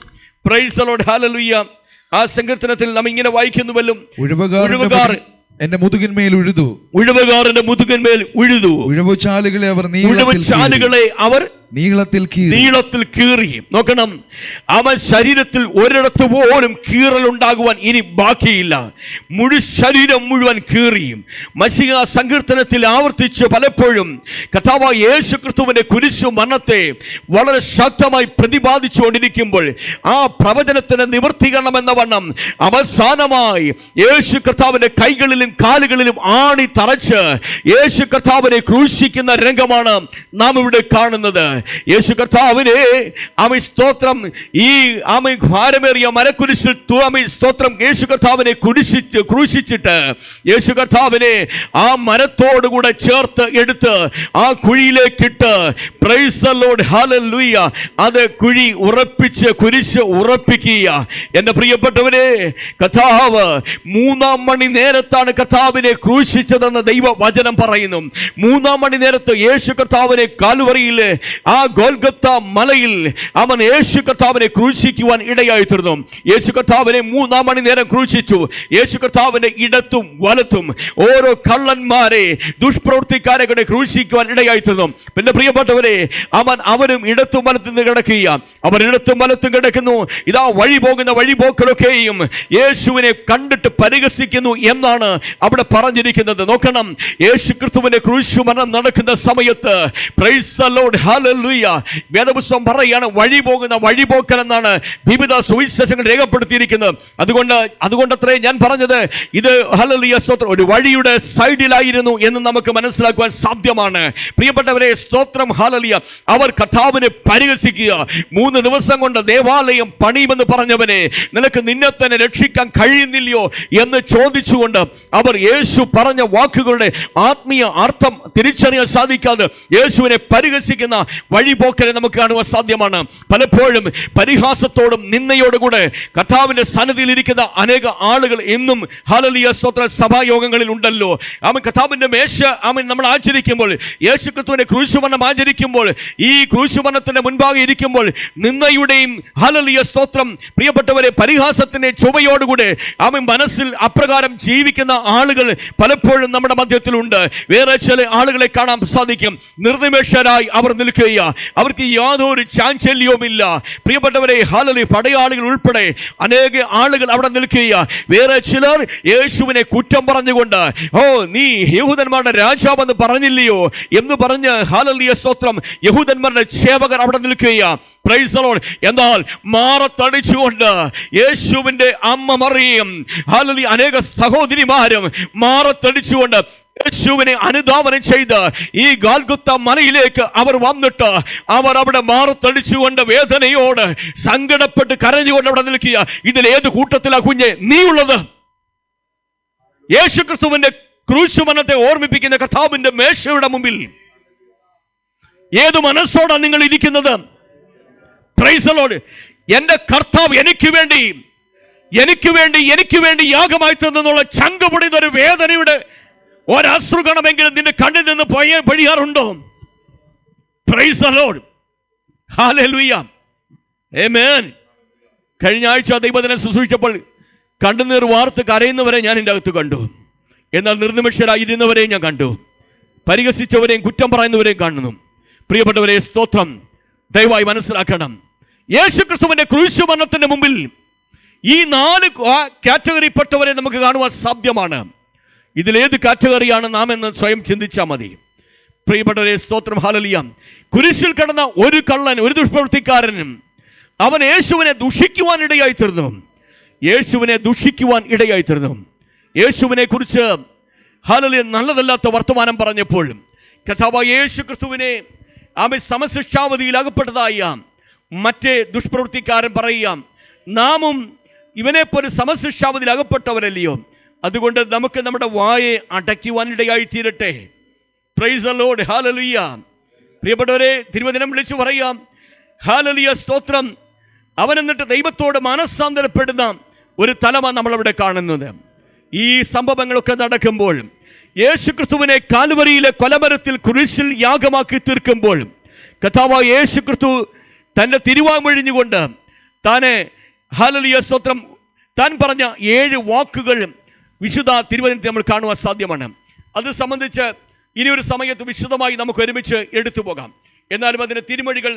പ്രൈസ് ദി ലോർഡ്, ഹല്ലേലൂയ. ആ സങ്കീർത്തനത്തിൽ നാം ഇങ്ങനെ വായിക്കുന്നുവല്ലോ, ഉഴുവുകാർ എന്റെ മുതുകിന്മേൽ ഉഴുതു, ഉഴുവുകാരന്റെ മുതുകിന്മേൽ ഉഴുതു, ഉഴുവുചാലുകളെ അവർ നീളത്തിൽ കീറി. നോക്കണം, അവൻ ശരീരത്തിൽ ഒരിടത്ത് പോലും കീറലുണ്ടാകുവാൻ ഇനി ബാക്കിയില്ല. ശരീരം മുഴുവൻ കീറി. മശിഹ സങ്കീർത്തനത്തിൽ ആവർത്തിച്ച് പലപ്പോഴും കർത്താവായ യേശു ക്രിസ്തുവിന്റെ കുരിശു മരണത്തെ വളരെ ശക്തമായി പ്രതിപാദിച്ചുകൊണ്ടിരിക്കുമ്പോൾ ആ പ്രവചനത്തിന് നിവർത്തീകരണം എന്ന വണ്ണം അവസാനമായി യേശു കർത്താവിന്റെ കൈകളിലും കാലുകളിലും ആണി തറച്ച് യേശു കർത്താവിനെ ക്രൂശിക്കുന്ന രംഗമാണ് നാം ഇവിടെ കാണുന്നത്. യേശു കർത്താവിനെ സ്തോത്രം ഈ ഭാരമേറിയ മരക്കുരിശിൽ സ്തോത്രം യേശു കർത്താവിനെ ക്രൂശിച്ചിട്ട് യേശു കർത്താവിനെ ആ മരത്തോടുകൂടെ ചേർത്ത് എടുത്ത് ആ കുഴിയിലേക്കിട്ട് പ്രൈസ് ദി ലോർഡ് ഹല്ലേലൂയ അത് കുഴി ഉറപ്പിച്ച് കുരിശ് ഉറപ്പിക്കുക. എന്റെ പ്രിയപ്പെട്ടവരെ, കർത്താവ് 3-ാം മണി നേരത്താണ് കർത്താവിനെ ക്രൂശിച്ചതെന്ന് ദൈവവചനം പറയുന്നു. 3-ാം മണി നേരത്ത് യേശു കർത്താവിനെ കാൽവറിയിൽ ആ ഗോൽഗത്ത മലയിൽ അവൻ യേശു കർത്താവിനെ ക്രൂശിക്കുവാൻ ഇടയായി തീർന്നു. യേശു കർത്താവിനെ 3-ാം മണി നേരം ക്രൂശിച്ചു. യേശു കർത്താവിന്റെ ഇടത്തും വലത്തും ഓരോ കള്ളന്മാരെ ദുഷ്പ്രവൃത്തിക്കാരെ കൂടെ ക്രൂശിക്കുവാൻ ഇടയായി തീർന്നു. പിന്നെ പ്രിയപ്പെട്ടവരെ, അവരും ഇടത്തും വലത്തും കിടക്കുക. അവർ ഇടത്തും വലത്തും കിടക്കുന്നു. ഇതാ വഴി പോകുന്ന വഴിപോക്കലൊക്കെയും യേശുവിനെ കണ്ടിട്ട് പരിഹസിക്കുന്നു എന്നാണ് അവിടെ പറഞ്ഞിരിക്കുന്നത്. നോക്കണം, യേശു ക്രിസ്തുവിന്റെ ക്രൂശുമരണം നടക്കുന്ന സമയത്ത് പ്രൈസ് ദി ലോർഡ് ഹല്ലേലൂയ വേദപുസ്തകം പറയുകയാണ്, വഴി പോകുന്ന വഴിപോക്കൽ എന്നാണ് വിവിധ സുവിശേഷങ്ങൾ രേഖപ്പെടുത്തിയിരിക്കുന്നത്. അതുകൊണ്ടത്രേ ഞാൻ പറഞ്ഞത് ഇത് ഹല്ലേലൂയ സ്തോത്രം ഒരു വഴിയുടെ സൈഡിലായിരുന്നു എന്ന് നമുക്ക് മനസ്സിലാക്കുവാൻ സാധ്യമാണ്. പ്രിയപ്പെട്ടവരെ, സ്തോത്രം ഹല്ലേലൂയ. അവർ കർത്താവിനെ പരിഹസിക്കുക. 3 ദിവസം കൊണ്ട് ദേവാലയം പണിയുമെന്ന് പറഞ്ഞവനെ നിനക്ക് നിന്നെ തന്നെ രക്ഷിക്കാൻ കഴിയുന്നില്ലയോ എന്ന് ചോദിച്ചുകൊണ്ട് അവർ യേശു പറഞ്ഞ വാക്കുകളുടെ ആത്മീയ അർത്ഥം തിരിച്ചറിയാൻ സാധിക്കാതെ യേശുവിനെ പരിഹസിക്കുന്ന വഴിപോക്കരെ നമുക്ക് കാണുവാൻ സാധ്യമാണ്. പലപ്പോഴും പരിഹാസത്തോടും നിന്നയോടുകൂടെ കർത്താവിന്റെ സന്നിധിയിൽ ഇരിക്കുന്ന അനേക ആളുകൾ ഇന്നും ഹല്ലേലൂയ സ്തോത്ര സഭായോഗങ്ങളിൽ ഉണ്ടല്ലോ. കർത്താവിന്റെ മേശ നമ്മൾ ആചരിക്കുമ്പോൾ, യേശു ക്രിസ്തുവിന്റെ ക്രൂശുമരണം ആചരിക്കുമ്പോൾ, ഈ ക്രൂശുമരണത്തിന്റെ മുൻപാകെ ഇരിക്കുമ്പോൾ നിന്നയുടെയും ഹല്ലേലൂയ സ്തോത്രം പ്രിയപ്പെട്ടവരെ പരിഹാസത്തിന്റെ ചുവയോടുകൂടെ മനസ്സിൽ അപ്രകാരം ജീവിക്കുന്ന ആളുകൾ പലപ്പോഴും നമ്മുടെ മധ്യത്തിലുണ്ട്. വേറെ ചില ആളുകളെ കാണാൻ സാധിക്കും. നിർനിമേഷരായി അവർ നിൽക്കുക. അവർക്ക് യാതൊരു ചാഞ്ചല്യവുമില്ല. പ്രിയപ്പെട്ടവരെ, ഹല്ലേലൂയ പടയാളികൾ ഉൾപ്പെടെ അനേക ആളുകൾ അവിടെ നിൽക്കുക. വേറെ ചിലർ യേശുവിനെ കുറ്റം പറഞ്ഞുകൊണ്ട് നീ യഹൂദന്മാരുടെ രാജാവെന്ന് പറഞ്ഞില്ലയോ എന്ന് പറഞ്ഞ് ഹല്ലേലൂയ സ്തോത്രം യഹൂദന്മാരുടെ സേവകർ അവിടെ നിൽക്കുക. Price the Lord. എന്നാൽ മാറത്തടിച്ചുകൊണ്ട് യേശുവിന്റെ അമ്മ മറിയം ഹല്ലേലൂയ അനേക സഹോദരിമാരും മാറത്തടിച്ചുകൊണ്ട് യേശുവിനെ അനുധാവനം ചെയ്ത് ഈ ഗാൽഗുത്ത മലയിലേക്ക് അവർ വന്നിട്ട് അവർ അവിടെ മാറത്തടിച്ചുകൊണ്ട് വേദനയോട് സങ്കടപ്പെട്ട് കരഞ്ഞുകൊണ്ട് അവിടെ നിൽക്കുക. ഇതിൽ ഏത് കൂട്ടത്തിലാ കുഞ്ഞെ നീ ഉള്ളത്? യേശു ക്രിസ്തുവിന്റെ ക്രൂശുമരണത്തെ ഓർമ്മിപ്പിക്കുന്ന കർത്താവിന്റെ മേശയുടെ മുമ്പിൽ ഏത് മനസ്സോടാണ് നിങ്ങൾ ഇരിക്കുന്നത്? Price the Lord. എന്റെ കർത്താവ് എനിക്ക് വേണ്ടി യാഗമായി തന്നുള്ള ചങ്കുപൊടിയുന്ന ഒരു വേദനയുടെ ഒരശ്രുകണമെങ്കിലും നിന്റെ കണ്ണിൽ നിന്ന് പൊഴിയാറുണ്ടോ? Praise the lord. Hallelujah. Amen. കഴിഞ്ഞ ആഴ്ച ദൈവത്തിനെ ശുശ്രൂഷിച്ചപ്പോൾ കണ്ണുനീർ വാർത്ത് കരയുന്നവരെ ഞാൻ എൻ്റെ അകത്ത് കണ്ടു. എന്നാൽ നിർനിമിഷരായിരുന്നവരെയും ഞാൻ കണ്ടു. പരിഹസിച്ചവരെയും കുറ്റം പറയുന്നവരെയും കാണുന്നു. പ്രിയപ്പെട്ടവരെ, സ്തോത്രം. ദയവായി മനസ്സിലാക്കണം, യേശു ക്രിസ്തുവിന്റെ ക്രൂശുമരണത്തിന്റെ മുമ്പിൽ ഈ 4 കാറ്റഗറിപ്പെട്ടവരെ നമുക്ക് കാണുവാൻ സാധ്യമാണ്. ഇതിലേത് കാറ്റഗറിയാണ് നാം എന്ന് സ്വയം ചിന്തിച്ചാൽ മതി. പ്രിയപ്പെട്ടവരെ, സ്തോത്രം ഹല്ലേലൂയ. കുരിശിൽ കിടന്ന ഒരു കള്ളൻ, ഒരു ദുഷ്പ്രവൃത്തിക്കാരനും അവൻ യേശുവിനെ ദുഷിക്കുവാൻ ഇടയായി തീർന്നു. യേശുവിനെ കുറിച്ച് ഹല്ലേലൂയ നല്ലതല്ലാത്ത വർത്തമാനം പറഞ്ഞപ്പോൾ കർത്താവായ യേശു ക്രിസ്തുവിനെ സമശിക്ഷാവധിയിൽ അകപ്പെട്ടതായ മറ്റേ ദുഷ്പ്രവൃത്തിക്കാരൻ പറയുക, നാമും ഇവനെപ്പോലെ സമശിക്ഷാവധിയിൽ അകപ്പെട്ടവരല്ലയോ, അതുകൊണ്ട് നമുക്ക് നമ്മുടെ വായെ അടയ്ക്കുവാനിടയായി തീരട്ടെ. Price the lord. ഹല്ലേലൂയ. പ്രിയപ്പെട്ടവരെ, തിരുവചനം വിളിച്ചു പറയാം, ഹല്ലേലൂയ സ്തോത്രം. അവൻ എന്നിട്ട് ദൈവത്തോട് മനസ്സാന്തരപ്പെടുന്ന ഒരു തലമാണ് നമ്മളവിടെ കാണുന്നത്. ഈ സംഭവങ്ങളൊക്കെ നടക്കുമ്പോൾ യേശു ക്രിസ്തുവിനെ കാൽവരിയിലെ കൊലമരത്തിൽ കുരിശിൽ യാഗമാക്കി തീർക്കുമ്പോൾ കർത്താവായ യേശു ക്രിസ്തു തൻ്റെ തിരുവാമൊഴിഞ്ഞുകൊണ്ട് താനെ ഹല്ലേലൂയ സ്തോത്രം താൻ പറഞ്ഞ 7 വാക്കുകൾ വിശുദ്ധ തിരുവചനത്തിൽ നമ്മൾ കാണുവാൻ സാധ്യമാണ്. അത് സംബന്ധിച്ച് ഇനിയൊരു സമയത്ത് വിശദമായി നമുക്ക് ഒരുമിച്ച് എടുത്തു പോകാം. എന്നാലും അതിൻ്റെ തിരുമൊഴികൾ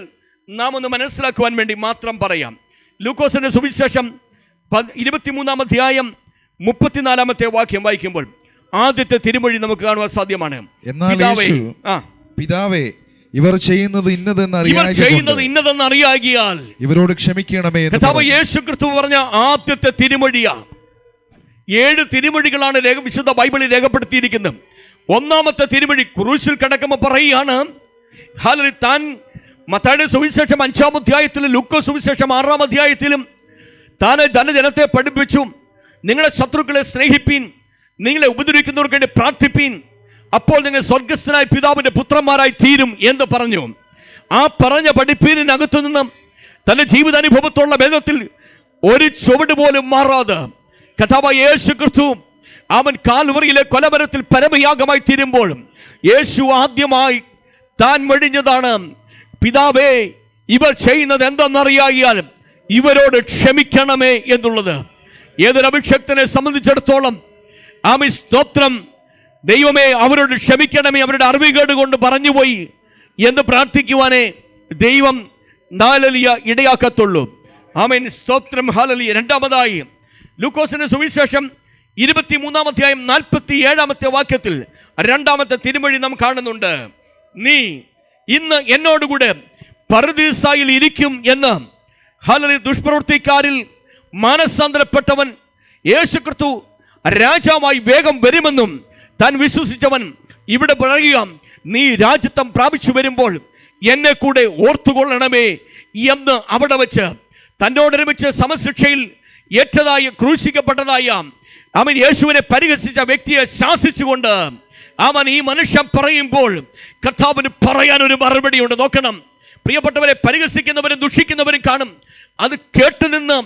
നാം ഒന്ന് മനസ്സിലാക്കുവാൻ വേണ്ടി മാത്രം പറയാം. ലൂക്കോസിന്റെ സുവിശേഷം 23-ാം അധ്യായം 34-ാമത്തെ വാക്യം വായിക്കുമ്പോൾ ആദ്യത്തെ തിരുമൊഴി നമുക്ക് കാണുവാൻ സാധ്യമാണ്. എന്നാൽ യേശു, പിതാവേ, ഇവർ ചെയ്യുന്നത് ഇന്നതെന്ന് അറിയാകിയാൽ ഇവരോട് ക്ഷമിക്കണമേ. കർത്താവ് യേശു ക്രിസ്തു പറഞ്ഞ ആദ്യത്തെ തിരുമൊഴിയാ. 7 തിരുമൊഴികളാണ് വിശുദ്ധ ബൈബിളിൽ രേഖപ്പെടുത്തിയിരിക്കുന്നത്. ഒന്നാമത്തെ തിരുമൊഴി ക്രൂശിൽ കിടക്കുമ്പോൾ പറയുകയാണ്, താൻ മത്തായിയുടെ സുവിശേഷം 5-ാം അധ്യായത്തിലും ലൂക്കോസ് സുവിശേഷം 6-ാം അധ്യായത്തിലും താൻ തന്റെ ജനത്തെ പഠിപ്പിച്ചു, നിങ്ങളെ ശത്രുക്കളെ സ്നേഹിപ്പീൻ, നിങ്ങളെ ഉപദ്രവിക്കുന്നവർക്ക് വേണ്ടി പ്രാർത്ഥിപ്പീൻ, അപ്പോൾ നിങ്ങൾ സ്വർഗസ്ഥനായ പിതാവിന്റെ പുത്രന്മാരായി തീരും എന്ന് പറഞ്ഞു. ആ പറഞ്ഞ പഠിപ്പീനകത്തു നിന്നും തന്റെ ജീവിതാനുഭവത്തുള്ള ഭേദത്തിൽ ഒരു ചുവട് പോലും മാറാതെ കർത്താവായ യേശു ക്രിസ്തു അവൻ കാൽവറിയിലെ കൊലമരത്തിൽ പരമയാഗമായി തീരുമ്പോൾ യേശു ആദ്യമായി താൻ വെടിഞ്ഞതാണ്, പിതാവേ, ഇവർ ചെയ്യുന്നത് എന്തെന്നറിയാൽ ഇവരോട് ക്ഷമിക്കണമേ എന്നുള്ളത്. ഏതൊരു അഭിഷക്തനെ സംബന്ധിച്ചിടത്തോളം ആമി സ്തോത്രം, ദൈവമേ അവരോട് ക്ഷമിക്കണമേ, അവരുടെ അറിവുകേട് കൊണ്ട് പറഞ്ഞുപോയി എന്ന് പ്രാർത്ഥിക്കുവാനേ ദൈവം ഹല്ലേലൂയ ഇടയാക്കത്തുള്ളൂ. ആമേൻ, സ്തോത്രം, ഹല്ലേലൂയ. രണ്ടാമതായി ലൂക്കോസിന്റെ സുവിശേഷം 23-ാം അധ്യായം 47-ാമത്തെ വാക്യത്തിൽ രണ്ടാമത്തെ തിരുമൊഴി നാം കാണുന്നുണ്ട്. നീ ഇന്ന് എന്നോടുകൂടെ പറുദീസായിൽ ഇരിക്കും എന്ന്. ഹല്ലേലൂയ. ദുഷ്പ്രവൃത്തിക്കാരിൽ മാനസാന്തരപ്പെട്ടവൻ യേശു ക്രിസ്തു രാജാവായി വേഗം വരുമെന്നും താൻ വിശ്വസിച്ചവൻ ഇവിടെ പറയുക, നീ രാജ്യത്വം പ്രാപിച്ചു വരുമ്പോൾ എന്നെ കൂടെ ഓർത്തുകൊള്ളണമേ എന്ന് അവിടെ വെച്ച് തന്നോടൊരുമിച്ച് സമശിക്ഷയിൽ ഏറ്റതായ ക്രൂശിക്കപ്പെട്ടതായ അവൻ യേശുവിനെ പരിഹസിച്ച വ്യക്തിയെ ശാസിച്ചുകൊണ്ട് അവൻ ഈ മനുഷ്യൻ പറയുമ്പോൾ കർത്താവിന് പറയാൻ ഒരു മറുപടിയുണ്ട്. നോക്കണം പ്രിയപ്പെട്ടവരെ, പരിഹസിക്കുന്നവരും ദുഷിക്കുന്നവരും കാണും. അത് കേട്ടു നിന്ന്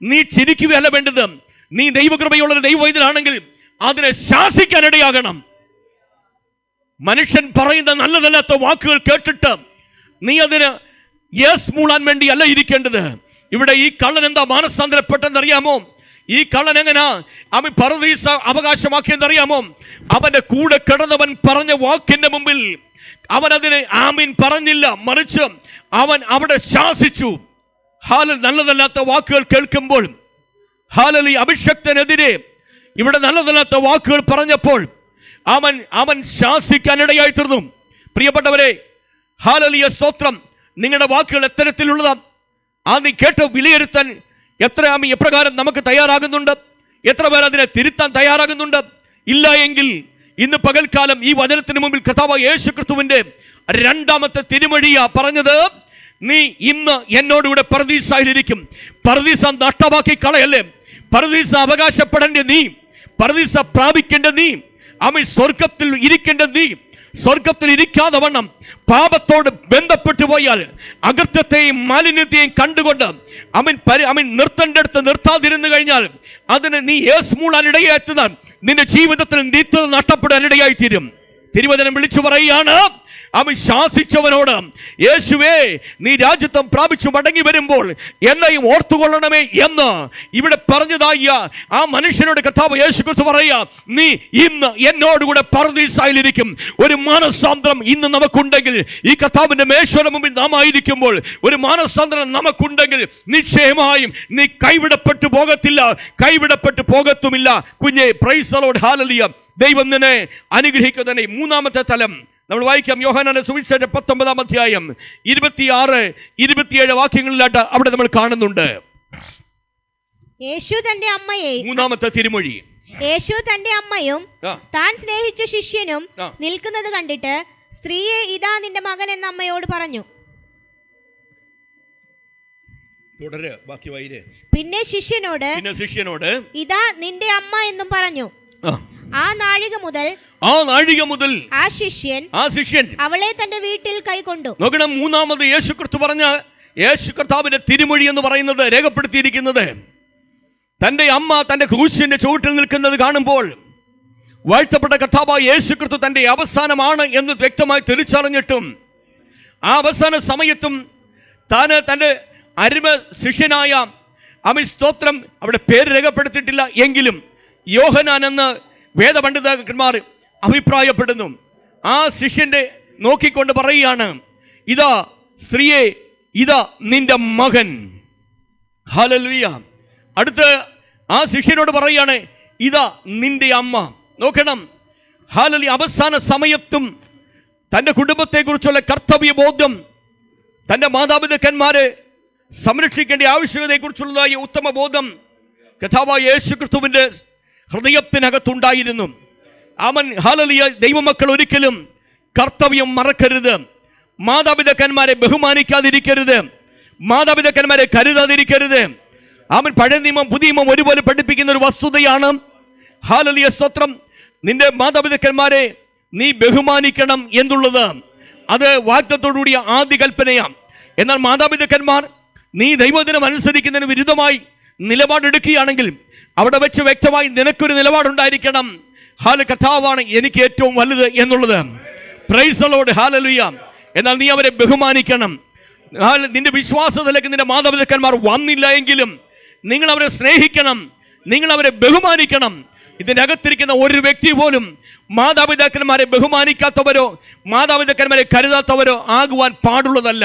നീ ചിരിക്കുകയല്ല വേണ്ടത്. നീ ദൈവകൃപയുള്ള ദൈവവൈദ്യനാണെങ്കിൽ അതിനെ ശാസിക്കാൻ ഇടയാകണം. മനുഷ്യൻ പറയുന്ന നല്ലതല്ലാത്ത വാക്കുകൾ കേട്ടിട്ട് നീ അതിന് യേസ് മൂളാൻ വേണ്ടി അല്ല ഇരിക്കേണ്ടത്. ഇവിടെ ഈ കള്ളൻ എന്താ മാനസാന്തരപ്പെട്ടെന്നറിയാമോ? ഈ കള്ളൻ എങ്ങനാ അവൻ പറുദീസ അവകാശമാക്കിയെന്നറിയാമോ? അവന്റെ കൂടെ കിടന്നവൻ പറഞ്ഞ വാക്കിന്റെ മുമ്പിൽ അവൻ അതിനെ ആമീൻ പറഞ്ഞില്ല, മറിച്ച് അവൻ അവിടെ ശാസിച്ചു. നല്ലതല്ലാത്ത വാക്കുകൾ കേൾക്കുമ്പോൾ ഹല്ലേലൂയ, അഭിഷക്തനെതിരെ ഇവിടെ നല്ലതല്ലാത്ത വാക്കുകൾ പറഞ്ഞപ്പോൾ അവൻ ശാസിക്കാനിടയായി തീർന്നു. പ്രിയപ്പെട്ടവരെ, ഹല്ലേലൂയ, സ്തോത്രം. നിങ്ങളുടെ വാക്കുകൾ എത്തരത്തിലുള്ളതാ? നീ കേട്ട് വിലയിരുത്താൻ എപ്രകാരം നമുക്ക് തയ്യാറാകുന്നുണ്ട്? എത്ര പേർ അതിനെ തിരുത്താൻ തയ്യാറാകുന്നുണ്ട്? ഇല്ല എങ്കിൽ ഇന്ന് പകൽക്കാലം ഈ വചനത്തിന് മുമ്പിൽ കർത്താവായ യേശു ക്രിസ്തുവിന്റെ രണ്ടാമത്തെ തിരുമൊഴിയാ പറഞ്ഞത്, നീ ഇന്ന് എന്നോടുകൂടെ പറുദീസായിലിരിക്കും. പറുദീസ നഷ്ടമാക്കി കളയല്ലേ. പറുദീസ അവകാശപ്പെടേണ്ട നീ, പറുദീസ പ്രാപിക്കേണ്ട നീ, അവൻ സ്വർഗത്തിൽ ഇരിക്കേണ്ട നീ, സ്വർഗത്തിൽ ഇരിക്കാതെ വണ്ണം പാപത്തോട് ബന്ധപ്പെട്ടു പോയാൽ അകൃത്യത്തെയും മാലിന്യത്തെയും കണ്ടുകൊണ്ട് അവൻ നിർത്തേണ്ടടുത്ത് നിർത്താതിരുന്നു കഴിഞ്ഞാൽ അതിന് നീ യേസ് മൂളാൻ ഇടയായെത്തുന്ന നിന്റെ ജീവിതത്തിൽ നിത്യത നഷ്ടപ്പെടാൻ ഇടയായി തീരും. തിരുവചനം വിളിച്ചു പറയുകയാണ്, അവൻ ശാസിച്ചവനോട്, യേശുവേ, നീ രാജ്യത്വം പ്രാപിച്ചു മടങ്ങി വരുമ്പോൾ എന്നെയും ഓർത്തുകൊള്ളണമേ എന്ന് ഇവിടെ പറഞ്ഞതായ ആ മനുഷ്യനോട് കർത്താവ് യേശു ക്രിസ്തു പറയുക, നീ ഇന്ന് എന്നോടുകൂടെ പറുദീസായിലിരിക്കും. ഒരു മാനസാന്തരം ഇന്ന് നമുക്കുണ്ടെങ്കിൽ, ഈ കർത്താവിന്റെ മേശയുടെ മുമ്പിൽ നാം ആയിരിക്കുമ്പോൾ ഒരു മാനസാന്തരം നമുക്കുണ്ടെങ്കിൽ നിശ്ചയമായും നീ കൈവിടപ്പെട്ടു പോകത്തില്ല, കൈവിടപ്പെട്ടു പോകത്തുമില്ല. കുഞ്ഞെ, പ്രൈസ് ദി ലോർഡ്, ഹല്ലേലൂയ. ദൈവം നിന്നെ അനുഗ്രഹിക്കുക തന്നെ. മൂന്നാമത്തെ തലം നമ്മൾ വായിക്കാം. യോഹന്നാന്റെ സുവിശേഷം 19-ാം അധ്യായം 26-27 വാക്യങ്ങളിലായിട്ട് അവിടെ നമ്മൾ കാണുന്നുണ്ട്. യേശു തന്റെ അമ്മയെയും, മൂന്നാമത്തെ തിരുമൊഴി, യേശു തന്റെ അമ്മയും താൻ സ്നേഹിച്ച ശിഷ്യനും നിൽക്കുന്നത് കണ്ടിട്ട്, സ്ത്രീയെ, ഇതാ നിന്റെ മകൻ എന്ന അമ്മയോട് പറഞ്ഞു. പിന്നെ ശിഷ്യനോട് ഇതാ നിന്റെ അമ്മ എന്നും പറഞ്ഞു. ആ നാഴിക മുതൽ ആ ശിഷ്യൻ അവളെ തന്റെ വീട്ടിൽ കൈക്കൊണ്ടു. നോക്കണം, മൂന്നാമത് യേശു ക്രിസ്തു പറഞ്ഞ യേശു കർത്താവിന്റെ തിരുമൊഴി എന്ന് പറയുന്നത് രേഖപ്പെടുത്തിയിരിക്കുന്നത് തന്റെ അമ്മ തന്റെ ക്രൂശിന്റെ ചുവട്ടിൽ നിൽക്കുന്നത് കാണുമ്പോൾ വാഴ്ത്തപ്പെട്ട കർത്താവായ യേശു ക്രിസ്തു തന്റെ അവസാനമാണ് എന്ന് വ്യക്തമായി തിരിച്ചറിഞ്ഞിട്ടും ആ അവസാന സമയത്തും താന് തന്റെ അരുമ ശിഷ്യനായ സ്തോത്രം അവിടെ പേര് രേഖപ്പെടുത്തിയിട്ടില്ല എങ്കിലും യോഹന്നാൻ എന്ന് വേദപണ്ഡിതന്മാർ അഭിപ്രായപ്പെടുന്നു. ആ ശിഷ്യന്റെ നോക്കിക്കൊണ്ട് പറയുകയാണ്, ഇതാ സ്ത്രീയെ, ഇതാ നിന്റെ മകൻ. ഹല്ലേലൂയ. അടുത്ത് ആ ശിഷ്യനോട് പറയാണ്, ഇതാ നിന്റെ അമ്മ. നോക്കണം, ഹല്ലേലൂയ. അവസാന സമയത്തും തൻ്റെ കുടുംബത്തെക്കുറിച്ചുള്ള കർത്തവ്യബോധം, തൻ്റെ മാതാപിതാക്കന്മാരെ സംരക്ഷിക്കേണ്ട ആവശ്യകതയെക്കുറിച്ചുള്ളതായ ഉത്തമ ബോധം കർത്താവായ യേശുക്രിസ്തുവിൻ്റെ ഹൃദയത്തിനകത്തുണ്ടായിരുന്നു. അവൻ ഹല്ലേലൂയ. ദൈവമക്കൾ ഒരിക്കലും കർത്തവ്യം മറക്കരുത്. മാതാപിതാക്കന്മാരെ ബഹുമാനിക്കാതിരിക്കരുത്. മാതാപിതാക്കന്മാരെ കരുതാതിരിക്കരുത്. അവൻ പഴയ നിയമം പുതിയ നിയമം ഒരുപോലെ പഠിപ്പിക്കുന്ന ഒരു വസ്തുതയാണ്. ഹല്ലേലൂയ, സ്തോത്രം. നിന്റെ മാതാപിതാക്കന്മാരെ നീ ബഹുമാനിക്കണം എന്നുള്ളത് അത് വാഗ്ദത്തത്തോടുകൂടിയ ആദ്യ കൽപ്പനയാണ്. എന്നാൽ മാതാപിതാക്കന്മാർ നീ ദൈവദിനം അനുസരിക്കുന്നതിന് വിരുദ്ധമായി നിലപാടെടുക്കുകയാണെങ്കിൽ അവിടെ വെച്ച് വ്യക്തമായി നിനക്കൊരു നിലപാടുണ്ടായിരിക്കണം. കർത്താവാണ് എനിക്ക് ഏറ്റവും വലുത് എന്നുള്ളത്. Price the lord. ഹല്ലേലൂയ. എന്നാൽ നീ അവരെ ബഹുമാനിക്കണം. നിന്റെ വിശ്വാസത്തിലേക്ക് നിന്റെ മാതാപിതാക്കന്മാർ വന്നില്ല എങ്കിലും നിങ്ങൾ അവരെ സ്നേഹിക്കണം, നിങ്ങൾ അവരെ ബഹുമാനിക്കണം. ഇതിനകത്തിരിക്കുന്ന ഒരു വ്യക്തി പോലും മാതാപിതാക്കന്മാരെ ബഹുമാനിക്കാത്തവരോ മാതാപിതാക്കന്മാരെ കരുതാത്തവരോ ആകുവാൻ പാടുള്ളതല്ല.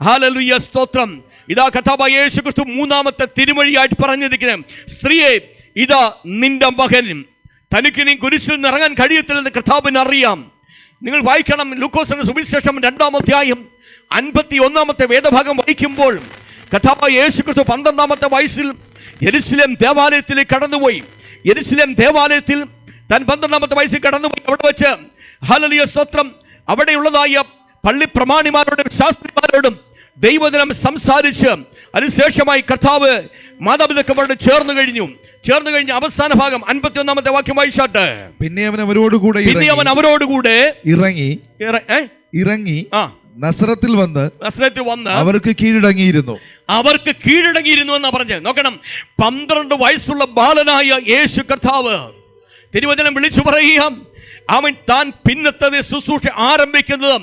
ഹല്ലേലൂയ, സ്തോത്രം. ഇതാ കർത്താവായ യേശുക്രിസ്തു മൂന്നാമത്തെ തിരുമൊഴിയായിട്ട് പറഞ്ഞിരിക്കുന്നത്, സ്ത്രീയെ, ഇതാ നിന്റെ മകൻ. തനിക്ക് നീ കുരിശിൽ നിന്ന് ഇറങ്ങാൻ കഴിയത്തില്ലെന്ന് കർത്താവിന് അറിയാം. നിങ്ങൾ വായിക്കണം, ലൂക്കോസിന്റെ സുവിശേഷം 2-ാം അധ്യായം 51-ാമത്തെ വേദഭാഗം വായിക്കുമ്പോൾ കർത്താവായ യേശുക്രിസ്തു 12-ാമത്തെ വയസ്സിൽ യെരുശലേം ദേവാലയത്തിലേക്ക് കടന്നുപോയി. യെരുശലേം ദേവാലയത്തിൽ താൻ 12-ാമത്തെ വയസ്സിൽ കടന്നുപോയി. അവിടെ വെച്ച് ഹല്ലേലൂയ, സ്തോത്രം, അവിടെയുള്ളതായ പള്ളി പ്രമാണിമാരോടും ശാസ്ത്രിമാരോടും ദൈവദിനം സംസാരിച്ച് അതിനുശേഷമായി കർത്താവ് മാതാപിതാക്കളോട് ചേർന്ന് കഴിഞ്ഞ് അവസാന ഭാഗം 51-ാമത്തെ വാക്യം വായിച്ചാട്ട്. പിന്നെ അവൻ അവരോടുകൂടെ ഇറങ്ങി നസറത്തിൽ വന്ന് അവർക്ക് കീഴടങ്ങിയിരുന്നു എന്നാ പറഞ്ഞത്. നോക്കണം, 12 വയസ്സുള്ള ബാലനായ യേശു കർത്താവ് തിരുവചനം വിളിച്ചു പറയുക, അവൻ താൻ പിന്നത്തെ ശുശ്രൂഷ ആരംഭിക്കുന്നത്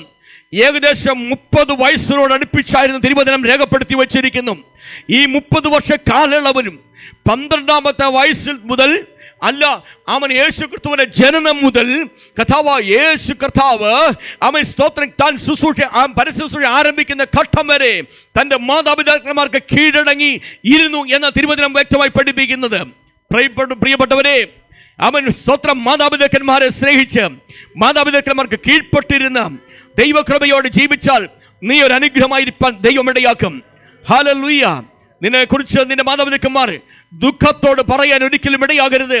ഏകദേശം 30 വയസ്സിനോട് അടുപ്പിച്ചായിരുന്നു തിരുവചനം രേഖപ്പെടുത്തി വച്ചിരിക്കുന്നു. ഈ 30 വർഷ കാലയളവിലും 12-ാമത്തെ വയസ്സിൽ മുതൽ അല്ല, അവൻ യേശു ക്രിസ്തുവിന്റെ ജനനം മുതൽ യേശു കർത്താവ് അവൻ സ്തോത്രം താൻ പരശുശ്രൂഷ ആരംഭിക്കുന്ന ഘട്ടം വരെ തൻ്റെ മാതാപിതാക്കന്മാർക്ക് കീഴടങ്ങി ഇരുന്നു എന്ന തിരുവചനം വ്യക്തമായി പഠിപ്പിക്കുന്നത്. പ്രിയപ്പെട്ടവരെ, അവൻ സ്തോത്രം മാതാപിതാക്കന്മാരെ സ്നേഹിച്ച് മാതാപിതാക്കന്മാർക്ക് കീഴ്പ്പെട്ടിരുന്ന ദൈവകൃപയോട് ജീവിച്ചാൽ നീ ഒരു അനുഗ്രഹമായിരിക്കാൻ ദൈവം ഇടയാക്കും. ഹല്ലേലൂയ. നിന്നെ കുറിച്ച് നിന്റെ മാതാപിതാക്കന്മാർ ദുഃഖത്തോട് പറയാൻ ഒരിക്കലും ഇടയാകരുത്.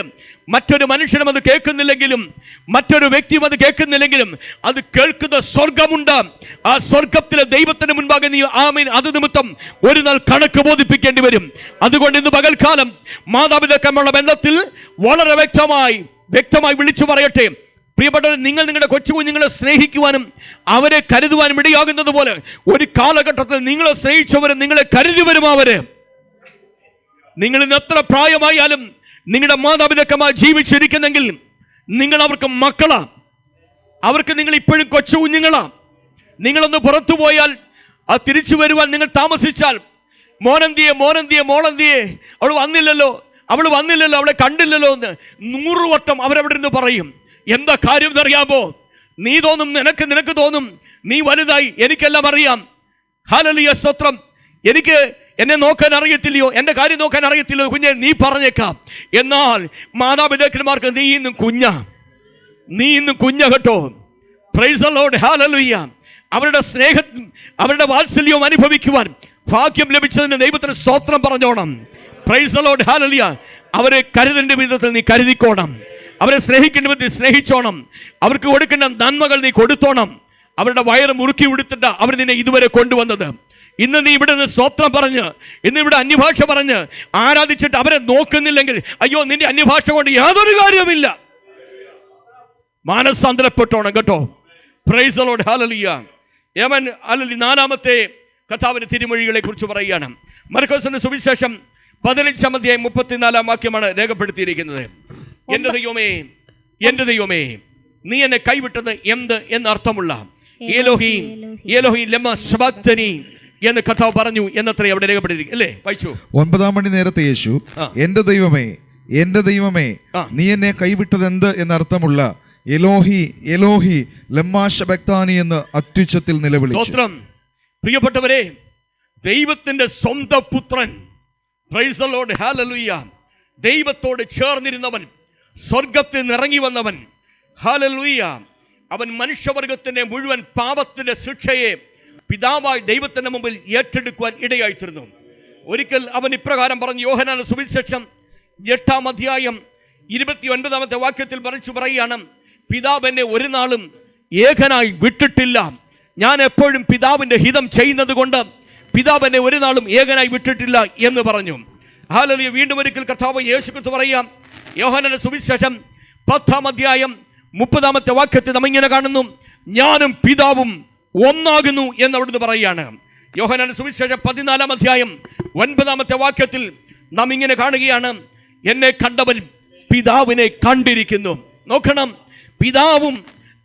മറ്റൊരു മനുഷ്യനും അത് കേൾക്കുന്നില്ലെങ്കിലും മറ്റൊരു വ്യക്തിയും അത് കേൾക്കുന്നില്ലെങ്കിലും അത് കേൾക്കുന്ന സ്വർഗമുണ്ട്. ആ സ്വർഗത്തിലെ ദൈവത്തിന് മുൻപാകെ നീ ആമീൻ അത് നിമിത്തം ഒരു നാൾ കണക്ക് ബോധിപ്പിക്കേണ്ടി വരും. അതുകൊണ്ട് ഇന്ന് പകൽക്കാലം മാതാപിതാക്കന്മാരുടെ ബന്ധത്തിൽ വളരെ വ്യക്തമായി വിളിച്ചു പറയട്ടെ, പ്രിയപ്പെട്ടവർ, നിങ്ങൾ നിങ്ങളുടെ കൊച്ചു കുഞ്ഞുങ്ങളെ സ്നേഹിക്കുവാനും അവരെ കരുതുവാനും ഇടയാകുന്നത് പോലെ ഒരു കാലഘട്ടത്തിൽ നിങ്ങളെ സ്നേഹിച്ചവരും നിങ്ങളെ കരുതിവരും. നിങ്ങൾ ഇന്ന് എത്ര പ്രായമായാലും നിങ്ങളുടെ മാതാപിതാക്കന്മാർ ജീവിച്ചിരിക്കുന്നെങ്കിൽ നിങ്ങൾ അവർക്ക് മക്കളാ, അവർക്ക് നിങ്ങൾ ഇപ്പോഴും കൊച്ചു കുഞ്ഞുങ്ങളാ. നിങ്ങളൊന്ന് പുറത്തു പോയാൽ അത് തിരിച്ചു വരുവാൻ നിങ്ങൾ താമസിച്ചാൽ മോളെന്തിയെ അവൾ വന്നില്ലല്ലോ, അവളെ കണ്ടില്ലല്ലോ എന്ന് 100 വട്ടം അവരവിടെ നിന്ന് പറയും. എന്താ കാര്യം എന്നറിയാമോ? നീ തോന്നും, നിനക്ക് തോന്നും നീ വലുതായി, എനിക്കെല്ലാം അറിയാം. ഹല്ലേലൂയ, സ്തോത്രം. എന്നെ നോക്കാൻ അറിയത്തില്ലയോ, എൻ്റെ കാര്യം നോക്കാൻ അറിയത്തില്ലയോ കുഞ്ഞെ, നീ പറഞ്ഞേക്കാം. എന്നാൽ മാതാപിതാക്കന്മാർക്ക് നീ ഇന്നും കുഞ്ഞ കേട്ടോ. Praise the lord. ഹല്ലേലൂയ. അവരുടെ സ്നേഹം അവരുടെ വാത്സല്യവും അനുഭവിക്കുവാൻ ഭാഗ്യം ലഭിച്ചതിന് ദൈവത്തിന് സ്തോത്രം പറഞ്ഞോണം. Praise the lord. ഹല്ലേലൂയ. അവരെ കരുതേണ്ട വിധത്തിൽ നീ കരുതിക്കോണം, അവരെ സ്നേഹിക്കേണ്ട വിധത്തിൽ സ്നേഹിച്ചോണം, അവർക്ക് കൊടുക്കേണ്ട നന്മകൾ നീ കൊടുത്തോണം. അവരുടെ വയറ് മുറുക്കി ഉടുത്തിട്ട് അവർ നിന്നെ ഇതുവരെ കൊണ്ടുവന്നത്. ഇന്ന് നീ ഇവിടെ നിന്ന് സ്തോത്രം പറഞ്ഞ്, ഇന്ന് ഇവിടെ അന്യഭാഷ പറഞ്ഞ് ആരാധിച്ചിട്ട് അവരെ നോക്കുന്നില്ലെങ്കിൽ അയ്യോ, നിന്റെ അന്യഭാഷ കൊണ്ട് യാതൊരു കാര്യവുമില്ല. മാനസാന്തരപ്പെട്ടോണം കേട്ടോ. Praise the lord. Hallelujah. Hallelujah. 4-ാമത്തെ കർത്താവിന്റെ തിരുമൊഴികളെ കുറിച്ച് പറയുകയാണ്. മർക്കോസിന്റെ സുവിശേഷം 15-ാം അധ്യായം 34-ാം വാക്യമാണ് രേഖപ്പെടുത്തിയിരിക്കുന്നത്. എന്റെ ദൈവമേ നീ എന്നെ കൈവിട്ടത് എന്ത് എന്നർത്ഥമുള്ള ഏലോഹി ലമ്മ ശബക്തനി എന്ന് കർത്താവ് പറഞ്ഞു എന്നത്രേ അവിടെ രേഖപ്പെടുത്തിയിരിക്കും അല്ലേ? വായിച്ചു. 9-ാം മണി നേരത്തെ യേശു എന്റെ ദൈവമേ നീ എന്നെ കൈവിട്ടത് എന്ത് എന്നർത്ഥമുള്ള എലോഹി ലമ്മാ ശബക്താനി എന്ന് അത്യുച്ചത്തിൽ നിലവിളിച്ചു. പ്രിയപ്പെട്ടവരെ, ദൈവത്തിന്റെ സ്വന്തം പുത്രൻ, പ്രൈസ് ദി ലോർഡ്, ഹല്ലേലൂയ, ദൈവത്തോട് ചേർന്നിരുന്നവൻ, സ്വർഗത്തിൽ നിന്ന് ഇറങ്ങി വന്നവൻ, ഹല്ലേലൂയ, അവൻ മനുഷ്യവർഗത്തിന്റെ മുഴുവൻ പാപത്തിന്റെ ശിക്ഷയെ പിതാവായി ദൈവത്തിന്റെ മുമ്പിൽ ഏറ്റെടുക്കുവാൻ ഇടയായിത്തീർന്നു. ഒരിക്കൽ അവൻ ഇപ്രകാരം പറഞ്ഞു. യോഹന്നാന്റെ സുവിശേഷം 8-ാം അധ്യായം 29-ാമത്തെ വാക്യത്തിൽ പറയുകയാണ്, പിതാവ് എന്നെ ഒരു നാളും ഏകനായി വിട്ടിട്ടില്ല. ഞാൻ എപ്പോഴും പിതാവിന്റെ ഹിതം ചെയ്യുന്നത് കൊണ്ട് പിതാവ് എന്നെ ഒരു നാളും ഏകനായി വിട്ടിട്ടില്ല എന്ന് പറഞ്ഞു. ഹല്ലേലൂയ. വീണ്ടും ഒരിക്കൽ കർത്താവ് യേശുക്രിസ്തു പറയാം. യോഹന്നാന്റെ സുവിശേഷം 10-ാം അധ്യായം 30-ാമത്തെ വാക്യത്തിൽ നാം ഇങ്ങനെ കാണുന്നു, ഞാനും പിതാവും ഒന്നാകുന്നു എന്ന് അവിടുന്ന് പറയുകയാണ്. യോഹന്നാന്റെ സുവിശേഷം 14-ാം അധ്യായം 9-ാമത്തെ വാക്യത്തിൽ നാം ഇങ്ങനെ കാണുകയാണ്, എന്നെ കണ്ടവൻ പിതാവിനെ കണ്ടിരിക്കുന്നു. നോക്കണം, പിതാവും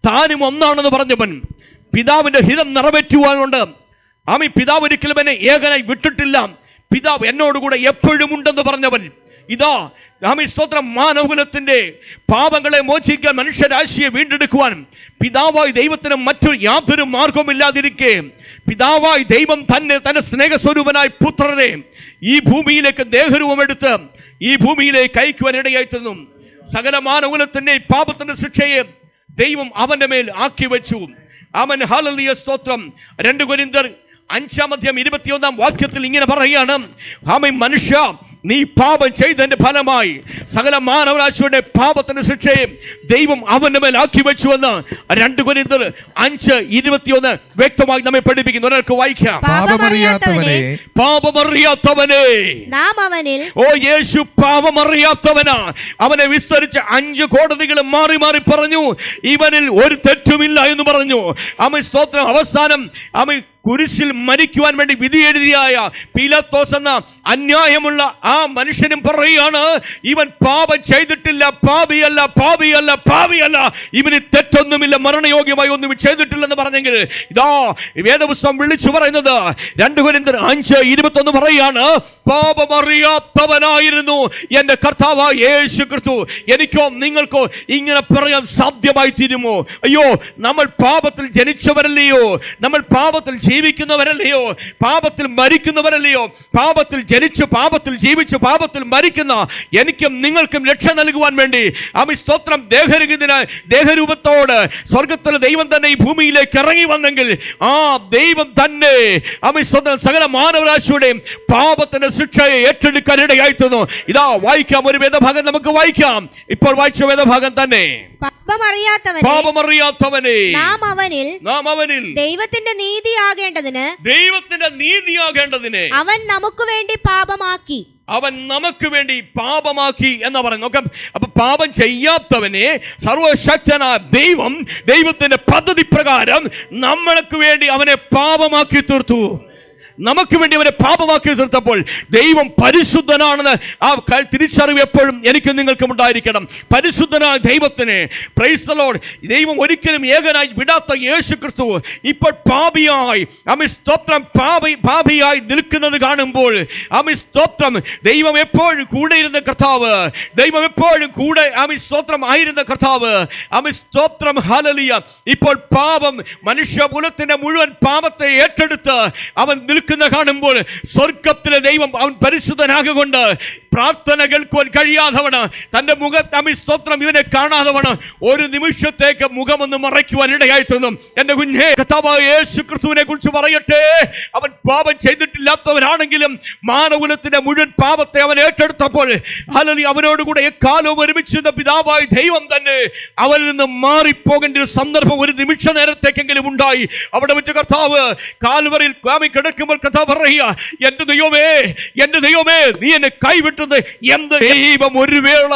താനും ഒന്നാണെന്ന് പറഞ്ഞവൻ പിതാവിന്റെ ഹിതം നിറവേറ്റുവാൻ കൊണ്ട് പിതാവ് ഒരിക്കലും എന്നെ ഏകനായി വിട്ടിട്ടില്ല, പിതാവ് എന്നോടുകൂടെ എപ്പോഴും ഉണ്ടെന്ന് പറഞ്ഞവൻ. ഇതാ സ്തോത്രം, മാനവകുലത്തിന്റെ പാപങ്ങളെ മോചിക്കാൻ, മനുഷ്യരാശിയെ വീണ്ടെടുക്കുവാൻ പിതാവായി ദൈവത്തിന് മറ്റൊരു യാതൊരു മാർഗവുമില്ലാതിരിക്കെ പിതാവായി ദൈവം തന്നെ തന്റെ സ്നേഹസ്വരൂപനായ പുത്രനെ ഈ ഭൂമിയിലേക്ക് ദേഹരൂപമെടുത്ത് ഈ ഭൂമിയിലേക്ക് അയക്കുവാൻ ഇടയായിത്തീർന്നു. സകല മാനവകുലത്തിന്റെ പാപത്തിന്റെ ശിക്ഷയെ ദൈവം അവന്റെ മേൽ ആക്കി വെച്ചു. അവൻ, ഹല്ലേലൂയ, സ്തോത്രം. 2 കൊരിന്ത്യർ 5-ാം അധ്യായം 21-ാം വാക്യത്തിൽ ഇങ്ങനെ പറയുകയാണ്, മനുഷ്യ, നീ പാപം ചെയ്തതിന്റെ ഫലമായി സകല മാനവരാശിയുടെ പാപത്തിന്റെ ശിക്ഷയെ ദൈവം അവന്റെ മേൽ ആക്കി വെച്ചുവെന്ന് 2 കൊരിന്ത്യർ 5:21 വ്യക്തമായി നമ്മെ പഠിപ്പിക്കുന്നു. ഒരാൾക്ക് വായിക്കാം. പാപമറിയാത്തവനെ നാം അവനിൽ, ഓ യേശു പാപമറിയാത്തവനാ. അവനെ വിസ്തരിച്ച് 5 കോടതികൾ മാറി മാറി പറഞ്ഞു, ഇവനിൽ ഒരു തെറ്റുമില്ല എന്ന് പറഞ്ഞു. സ്തോത്രം. അവസാനം കുരിശിൽ മരിക്കുവാൻ വേണ്ടി വിധി എഴുതിയായ പീലാത്തോസ് എന്ന അന്യായമുള്ള ആ മനുഷ്യനും പറയുകയാണ്, ഇവൻ പാപം ചെയ്തിട്ടില്ല, പാപിയല്ല, പാപിയല്ല, പാപിയല്ല, ഇവന് തെറ്റൊന്നുമില്ല, മരണയോഗ്യമായി ഒന്നും ചെയ്തിട്ടില്ലെന്ന് പറഞ്ഞെങ്കിൽ ഇതാ വേദപുസ്തകം വിളിച്ചു പറയുന്നത് 2 കൊരിന്ത്യർ 5:21 പറയുകയാണ്, പാപമറിയാത്തവനായിരുന്നു എന്റെ കർത്താവായ യേശു ക്രിസ്തു. എനിക്കോ നിങ്ങൾക്കോ ഇങ്ങനെ പറയാൻ സാധ്യമായി തീരുമോ? അയ്യോ, നമ്മൾ പാപത്തിൽ ജനിച്ചവരല്ലയോ, നമ്മൾ പാപത്തിൽ ജീവിക്കുന്നവരല്ലയോ, പാപത്തിൽ മരിക്കുന്നവരല്ലയോ? പാപത്തിൽ ജനിച്ച് പാപത്തിൽ ജീവിച്ച് പാപത്തിൽ മരിക്കുന്ന എനിക്കും നിങ്ങൾക്കും രക്ഷ നൽകുവാൻ വേണ്ടി സ്തോത്രം ദേഹരൂപത്തോട് സ്വർഗത്തിലെ ദൈവം തന്നെ ഈ ഭൂമിയിലേക്ക് ഇറങ്ങി വന്നെങ്കിൽ ആ ദൈവം തന്നെ സകല മാനവരാശിയുടെയും പാപത്തിന്റെ ശിക്ഷയെ ഏറ്റെടുക്കാൻ ഇടയായിത്തീർന്നു. ഇതാ വായിക്കാം, ഒരു വേദഭാഗം നമുക്ക് വായിക്കാം. ഇപ്പോൾ വായിച്ച വേദഭാഗം തന്നെ, പാപമറിയാത്തവനെ നാം അവനിൽ ദൈവത്തിന്റെ നീതിയാകേണ്ടതിന് അവൻ നമുക്ക് വേണ്ടി പാപമാക്കി എന്ന് പറയുന്നു. നോക്കാം, അപ്പൊ പാപം ചെയ്യാത്തവനെ സർവശക്തനായ ദൈവം ദൈവത്തിന്റെ പദ്ധതി പ്രകാരം നമ്മൾക്ക് വേണ്ടി അവനെ പാപമാക്കി തീർത്തു. നമുക്ക് വേണ്ടി അവരെ പാപമാക്കി തീർത്തപ്പോൾ ദൈവം പരിശുദ്ധനാണെന്ന് ആ തിരിച്ചറിവ് എപ്പോഴും എനിക്കും നിങ്ങൾക്കും ഉണ്ടായിരിക്കണം. പരിശുദ്ധനായ ദൈവത്തിന്, പ്രൈസ് ദി ലോർഡ്, ദൈവം ഒരിക്കലും ഏകനായി വിടാത്ത യേശു ക്രിസ്തു ഇപ്പോൾ പാപിയായി സ്തോത്രം പാപിയായി നിൽക്കുന്നത് കാണുമ്പോൾ സ്തോത്രം, ദൈവം എപ്പോഴും കൂടെ ഇരുന്ന കർത്താവ്, ദൈവം എപ്പോഴും കൂടെ സ്തോത്രം ആയിരുന്ന കർത്താവ് സ്തോത്രം, ഹല്ലേലൂയ, ഇപ്പോൾ പാപം മനുഷ്യകുലത്തിന്റെ മുഴുവൻ പാപത്തെ ഏറ്റെടുത്ത് അവൻ കാണുമ്പോൾ സ്വർഗത്തിലെ ദൈവം അവൻ പരിശുദ്ധനാകൊണ്ട് പ്രാർത്ഥന കേൾക്കുവാൻ കഴിയാതവണ്, തന്റെ മുഖത്ത് സ്തോത്രം ഇവനെ കാണാതവണ് ഒരു നിമിഷത്തേക്ക് മുഖമൊന്ന് മറയ്ക്കുവാൻ ഇടയായിത്തീർന്നു. എന്റെ കുഞ്ഞേ, കർത്താവായ യേശു ക്രിസ്തുവിനെ കുറിച്ച് പറയട്ടെ, അവൻ പാപം ചെയ്തിട്ടില്ലാത്തവനാണെങ്കിലും മാനവകുലത്തിന്റെ മുഴുവൻ പാപത്തെ അവൻ ഏറ്റെടുത്തപ്പോൾ അവനോടുകൂടെ എക്കാലവും ഒരുമിച്ചിരുന്ന പിതാവായ ദൈവം തന്നെ അവനിൽ നിന്ന് മാറിപ്പോകേണ്ട ഒരു സന്ദർഭം ഒരു നിമിഷ നേരത്തേക്കെങ്കിലും ഉണ്ടായി. അവിടെ വെച്ച് കർത്താവ് കാൽവറിയിൽ കിടക്കുമ്പോൾ കർത്താവ് പറയുക, എന്റെ ദൈവമേ നീ എന്നെ കൈവിട്ടത് എന്ത്? ദൈവം ഒരു വേള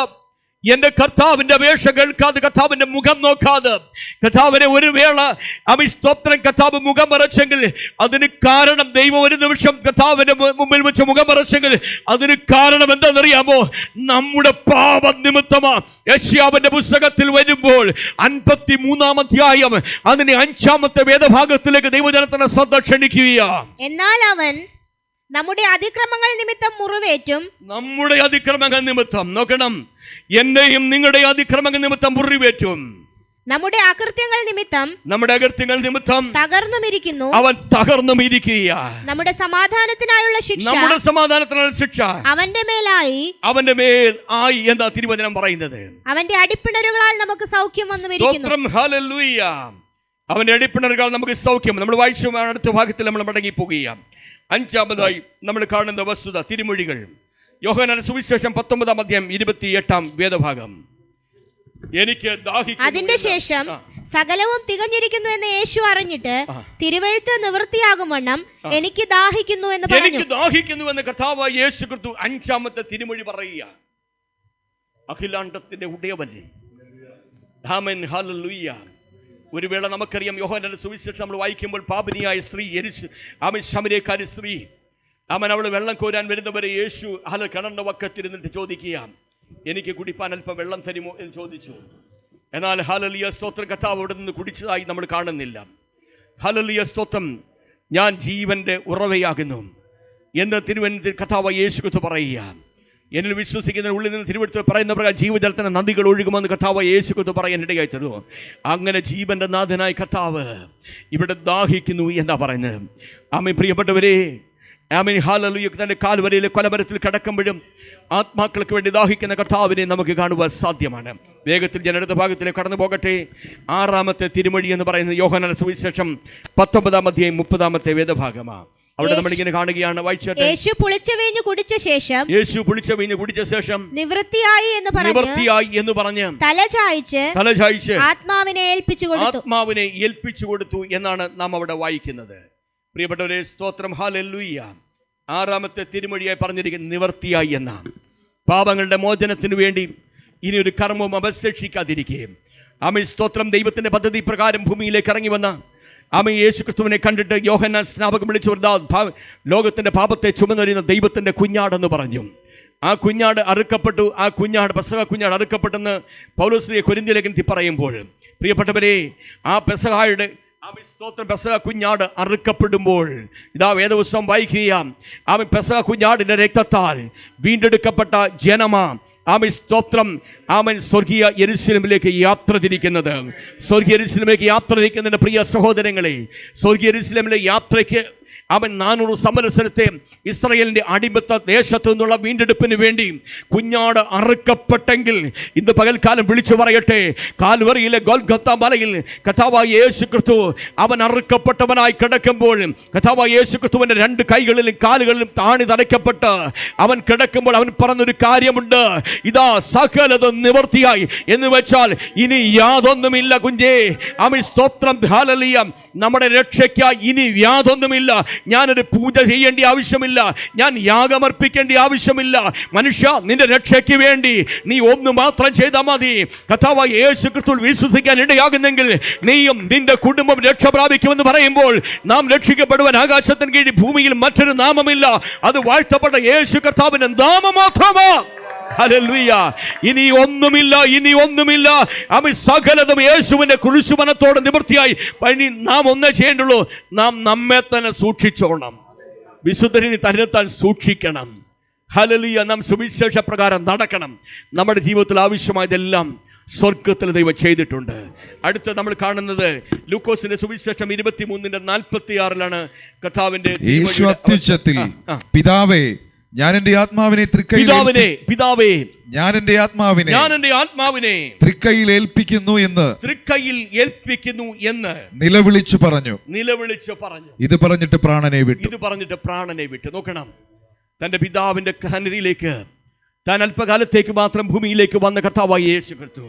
എന്റെ കർത്താവിന്റെ അപേക്ഷ കേൾക്കാതെ, കർത്താവിന്റെ മുഖം നോക്കാതെ, കർത്താവിനെ ഒരു വേള സ്തോത്രം കർത്താവ് മുഖം മറച്ചെങ്കിൽ അതിന് കാരണം, ദൈവം ഒരു നിമിഷം കർത്താവിന്റെ മുമ്പിൽ വെച്ച് മുഖം മറച്ചെങ്കിൽ അതിന് കാരണം എന്താണെന്നറിയാമോ? നമ്മുടെ പാപം നിമിത്തമാ. യെശയ്യാവിന്റെ പുസ്തകത്തിൽ വരുമ്പോൾ 53-ാം അധ്യായം അതിന് 5-ാമത്തെ വേദഭാഗത്തിലേക്ക് ദൈവജനത്തിന്റെ ശ്രദ്ധ ക്ഷണിക്കുകയാ. എന്നാൽ അവൻ നമ്മുടെ അതിക്രമങ്ങൾ നിമിത്തം മുറിവേറ്റും, നമ്മുടെ അതിക്രമങ്ങൾ നിമിത്തം, നോക്കണം, എന്റെയും നിങ്ങളുടെ അതിക്രമങ്ങൾ നിമിത്തം മുറിവേറ്റും. നമ്മുടെ അകൃത്യങ്ങൾ നിമിത്തം തകർന്നുമിരിക്കുന്നു. അവൻ തകർന്നുമിരിക്കുക. നമ്മുടെ സമാധാനത്തിനായുള്ള ശിക്ഷ അവന്റെ മേൽ ആയി എന്താ തിരുവചനം പറയുന്നത്? അവന്റെ അടിപ്പിണരുകളാൽ നമുക്ക് സൗഖ്യം വന്നുമിരിക്കുന്നു. ഹല്ലേലൂയ. അവന്റെ അടിപ്പിണരുകളാൽ നമുക്ക് സൗഖ്യം. നമ്മൾ വായിച്ചു അടുത്ത ഭാഗത്തിൽ നമ്മൾ മടങ്ങി പോകുക. അഞ്ചാമതായി നമ്മൾ കാണുന്ന വസ്തുത തിരുമൊഴികൾ. യോഹന്നാന്റെ സുവിശേഷം 19-ാം അധ്യായം 28-ാം വേദഭാഗം. എനിക്ക് ദാഹിക്കുന്നു. അതിന്റെ ശേഷം സകലവും തികഞ്ഞിരിക്കുന്നു എന്ന് യേശു അറിഞ്ഞിട്ട് തിരുവെഴുത്ത് നിവൃത്തിയാകും വണ്ണം എനിക്ക് ദാഹിക്കുന്നു എന്ന് പറഞ്ഞു. എനിക്ക് ദാഹിക്കുന്നു എന്ന് കർത്താവായ യേശു ക്രിസ്തു അഞ്ചാമത്തെ തിരുമൊഴി പറയുക. അഖിലാണ്ടത്തിന്റെ ഉടയവനെ. ആമേൻ, ഹല്ലേലൂയ. ഒരു വേള നമുക്കറിയാം, യോഹന്നാന്റെ സുവിശേഷം നമ്മൾ വായിക്കുമ്പോൾ പാപിനിയായ സ്ത്രീ, ശമര്യക്കാരി സ്ത്രീ, അവൾ വെള്ളം കോരാൻ വരുന്നവരെ യേശു കിണറിന്റെ വക്കത്തിരുന്നിട്ട് ചോദിക്കുക, എനിക്ക് കുടിപ്പാൻ അല്പം വെള്ളം തരുമോ എന്ന് ചോദിച്ചു. എന്നാൽ ഹല്ലേലൂയ സ്തോത്രം, കർത്താവ് അവിടെ നിന്ന് കുടിച്ചതായി നമ്മൾ കാണുന്നില്ല. ഹല്ലേലൂയ സ്തോത്രം, ഞാൻ ജീവന്റെ ഉറവയാകുന്നു എന്ന് തിരുവനന്തപുരം കർത്താവ് യേശു ക്രിസ്തു പറയുക. എന്നിൽ വിശ്വസിക്കുന്ന ഉള്ളിൽ നിന്ന് തിരുവെടുത്ത് പറയുന്ന പ്രകാരം ജീവജലത്തിന് നദികൾ ഒഴുകുമെന്ന് കർത്താവ് യേശു ക്രിസ്തു പറയാൻ ഇടയായി തരുമോ? അങ്ങനെ ജീവന്റെ നാഥനായ കർത്താവ് ഇവിടെ ദാഹിക്കുന്നു എന്നാ പറയുന്നത്. ആമേൻ, പ്രിയപ്പെട്ടവരെ, ആമേൻ, ഹല്ലേലൂയ. തന്റെ കാൽവരിയിലെ കൊലമരത്തിൽ കിടക്കുമ്പോഴും ആത്മാക്കൾക്ക് വേണ്ടി ദാഹിക്കുന്ന കർത്താവിനെ നമുക്ക് കാണുവാൻ സാധ്യമാണ്. വേഗത്തിൽ ജനടുത്ത ഭാഗത്തിലേക്ക് കടന്നു പോകട്ടെ. 6-ാമത്തെ തിരുമൊഴി എന്ന് പറയുന്നത് യോഹന്നാന്റെ സുവിശേഷം 19-ാം അധ്യായം 30-ാമത്തെ വേദഭാഗമാണ്. അവിടെ നമ്മൾ ഇങ്ങനെ കാണുകയാണ്, വായിച്ചോട്ടെ. യേശു പുളിച്ച വീഞ്ഞ് കുടിച്ച ശേഷം നിവൃത്തിയായി എന്ന് പറഞ്ഞ് തല ചായ്ച്ച് ആത്മാവിനെ ഏൽപ്പിച്ചു കൊടുത്തു എന്നാണ് നാം അവിടെ വായിക്കുന്നത്. പ്രിയപ്പെട്ടവരെ, സ്തോത്രം, ഹല്ലേലൂയ. 6-ാമത്തെ തിരുമൊഴിയായി പറഞ്ഞിരിക്കുന്നത് നിവൃത്തിയായി എന്നാണ്. പാപങ്ങളുടെ മോചനത്തിനു വേണ്ടി ഇനി ഒരു കർമ്മവും അവശേഷിക്കാതിരിക്കുകയും ആമേൻ, സ്തോത്രം, ദൈവത്തിന്റെ പദ്ധതി പ്രകാരം ഭൂമിയിലേക്ക് ഇറങ്ങി വന്ന ആമേൻ യേശു ക്രിസ്തുവിനെ കണ്ടിട്ട് യോഹന്നാൻ സ്നാപകൻ വിളിച്ചു ലോകത്തിന്റെ പാപത്തെ ചുമന്നറിയുന്ന ദൈവത്തിന്റെ കുഞ്ഞാടെന്ന് പറഞ്ഞു. ആ കുഞ്ഞാട് അറുക്കപ്പെട്ടു. ആ കുഞ്ഞാട് പെസഹ കുഞ്ഞാട് അറുക്കപ്പെട്ടെന്ന് പൗലോസ് കൊരിന്ത്യലേഖനത്തിൽ പറയുമ്പോൾ, പ്രിയപ്പെട്ടവരെ, ആ പെസഹായുടെ സ്തോത്രം പെസഹ കുഞ്ഞാട് അറുക്കപ്പെടുമ്പോൾ ഇതാ വേദപുസ്തകം വായിക്കുക. ആമേൻ, പെസഹ കുഞ്ഞാടിന്റെ രക്തത്താൽ വീണ്ടെടുക്കപ്പെട്ട ജനമാ ആമേൻ, സ്തോത്രം, ആമേൻ, സ്വർഗീയ യെരൂശലേമിലേക്ക് യാത്ര തിരിക്കുന്നത്. സ്വർഗീയ യെരൂശലേമിലേക്ക് യാത്ര തിരിക്കുന്നതിന്റെ പ്രിയ സഹോദരങ്ങളെ, സ്വർഗീയ യെരൂശലേമിലെ യാത്രയ്ക്ക് അവൻ 400 സംവത്സരത്തെ ഇസ്രായേലിന്റെ അടിമത്ത ദേശത്തു നിന്നുള്ള വീണ്ടെടുപ്പിന് വേണ്ടി കുഞ്ഞാട് അറുക്കപ്പെട്ടെങ്കിൽ ഇന്ന് പകൽക്കാലം വിളിച്ചു പറയട്ടെ, കാൽവറിയിലെ ഗോൽഗോഥാ മലയിൽ കർത്താവായ യേശു ക്രിസ്തു അവൻ അറുക്കപ്പെട്ടവനായി കിടക്കുമ്പോൾ, കർത്താവായ യേശു ക്രിസ്തുവിന്റെ 2 കൈകളിലും കാലുകളിലും താണി തടയ്ക്കപ്പെട്ട് അവൻ കിടക്കുമ്പോൾ അവൻ പറഞ്ഞൊരു കാര്യമുണ്ട്, ഇതാ സകലതും നിവൃത്തിയായി എന്ന് വെച്ചാൽ ഇനി യാതൊന്നുമില്ല കുഞ്ഞേ. ആമേൻ, സ്തോത്രം, ഹല്ലേലൂയ. നമ്മുടെ രക്ഷയ്ക്കായി ഇനി യാതൊന്നുമില്ല. ഞാനൊരു പൂജ ചെയ്യേണ്ട ആവശ്യമില്ല, ഞാൻ യാഗമർപ്പിക്കേണ്ട ആവശ്യമില്ല. മനുഷ്യ, നിന്റെ രക്ഷയ്ക്ക് വേണ്ടി നീ ഒന്ന് മാത്രം ചെയ്താൽ മതി. കർത്താവായ യേശു ക്രിസ്തുവിൽ വിശ്വസിക്കാൻ ഇടയാകുന്നെങ്കിൽ നീയും നിന്റെ കുടുംബം രക്ഷ പ്രാപിക്കുമെന്ന് പറയുമ്പോൾ, നാം രക്ഷിക്കപ്പെടുവാൻ ആകാശത്തിന് കീഴിൽ ഭൂമിയിൽ മറ്റൊരു നാമമില്ല, അത് വാഴ്ത്തപ്പെട്ട യേശു കർത്താവിന്റെ നാമം മാത്രമാ. ഹല്ലേലൂയ. ഇനി ഒന്നുമില്ല. അവൻ സകലതും യേശുവിന്റെ കുരിശുമരണത്തോടെ നിവൃത്തിയായി. നാം ഒന്നേ ചെയ്യേണ്ടുള്ളൂ, നാം നമ്മെ തന്നെ സൂക്ഷിച്ചോണം. വിശുദ്ധരിനി തന്നെത്താൻ സൂക്ഷിക്കണം. ഹല്ലേലൂയ. നാം സുവിശേഷ പ്രകാരം നടക്കണം. നമ്മുടെ ജീവിതത്തിൽ ആവശ്യമായതെല്ലാം സ്വർഗത്തിൽ ദൈവം ചെയ്തിട്ടുണ്ട്. അടുത്ത നമ്മൾ കാണുന്നത് ലൂക്കോസിന്റെ സുവിശേഷം 23:46 കർത്താവിന്റെ പിതാവേ, ഞാൻ എന്റെ ആത്മാവിനെ തൃക്കൈയിൽ ഏൽപ്പിക്കുന്നു എന്ന് നിലവിളിച്ചു പറഞ്ഞു. ഇത് പറഞ്ഞിട്ട് പ്രാണനെ വിട്ടു. നോക്കണം, തന്റെ പിതാവിന്റെ സന്നിധിയിലേക്ക് താൻ അല്പകാലത്തേക്ക് മാത്രം ഭൂമിയിലേക്ക് വന്ന കർത്താവായ യേശു ക്രിസ്തു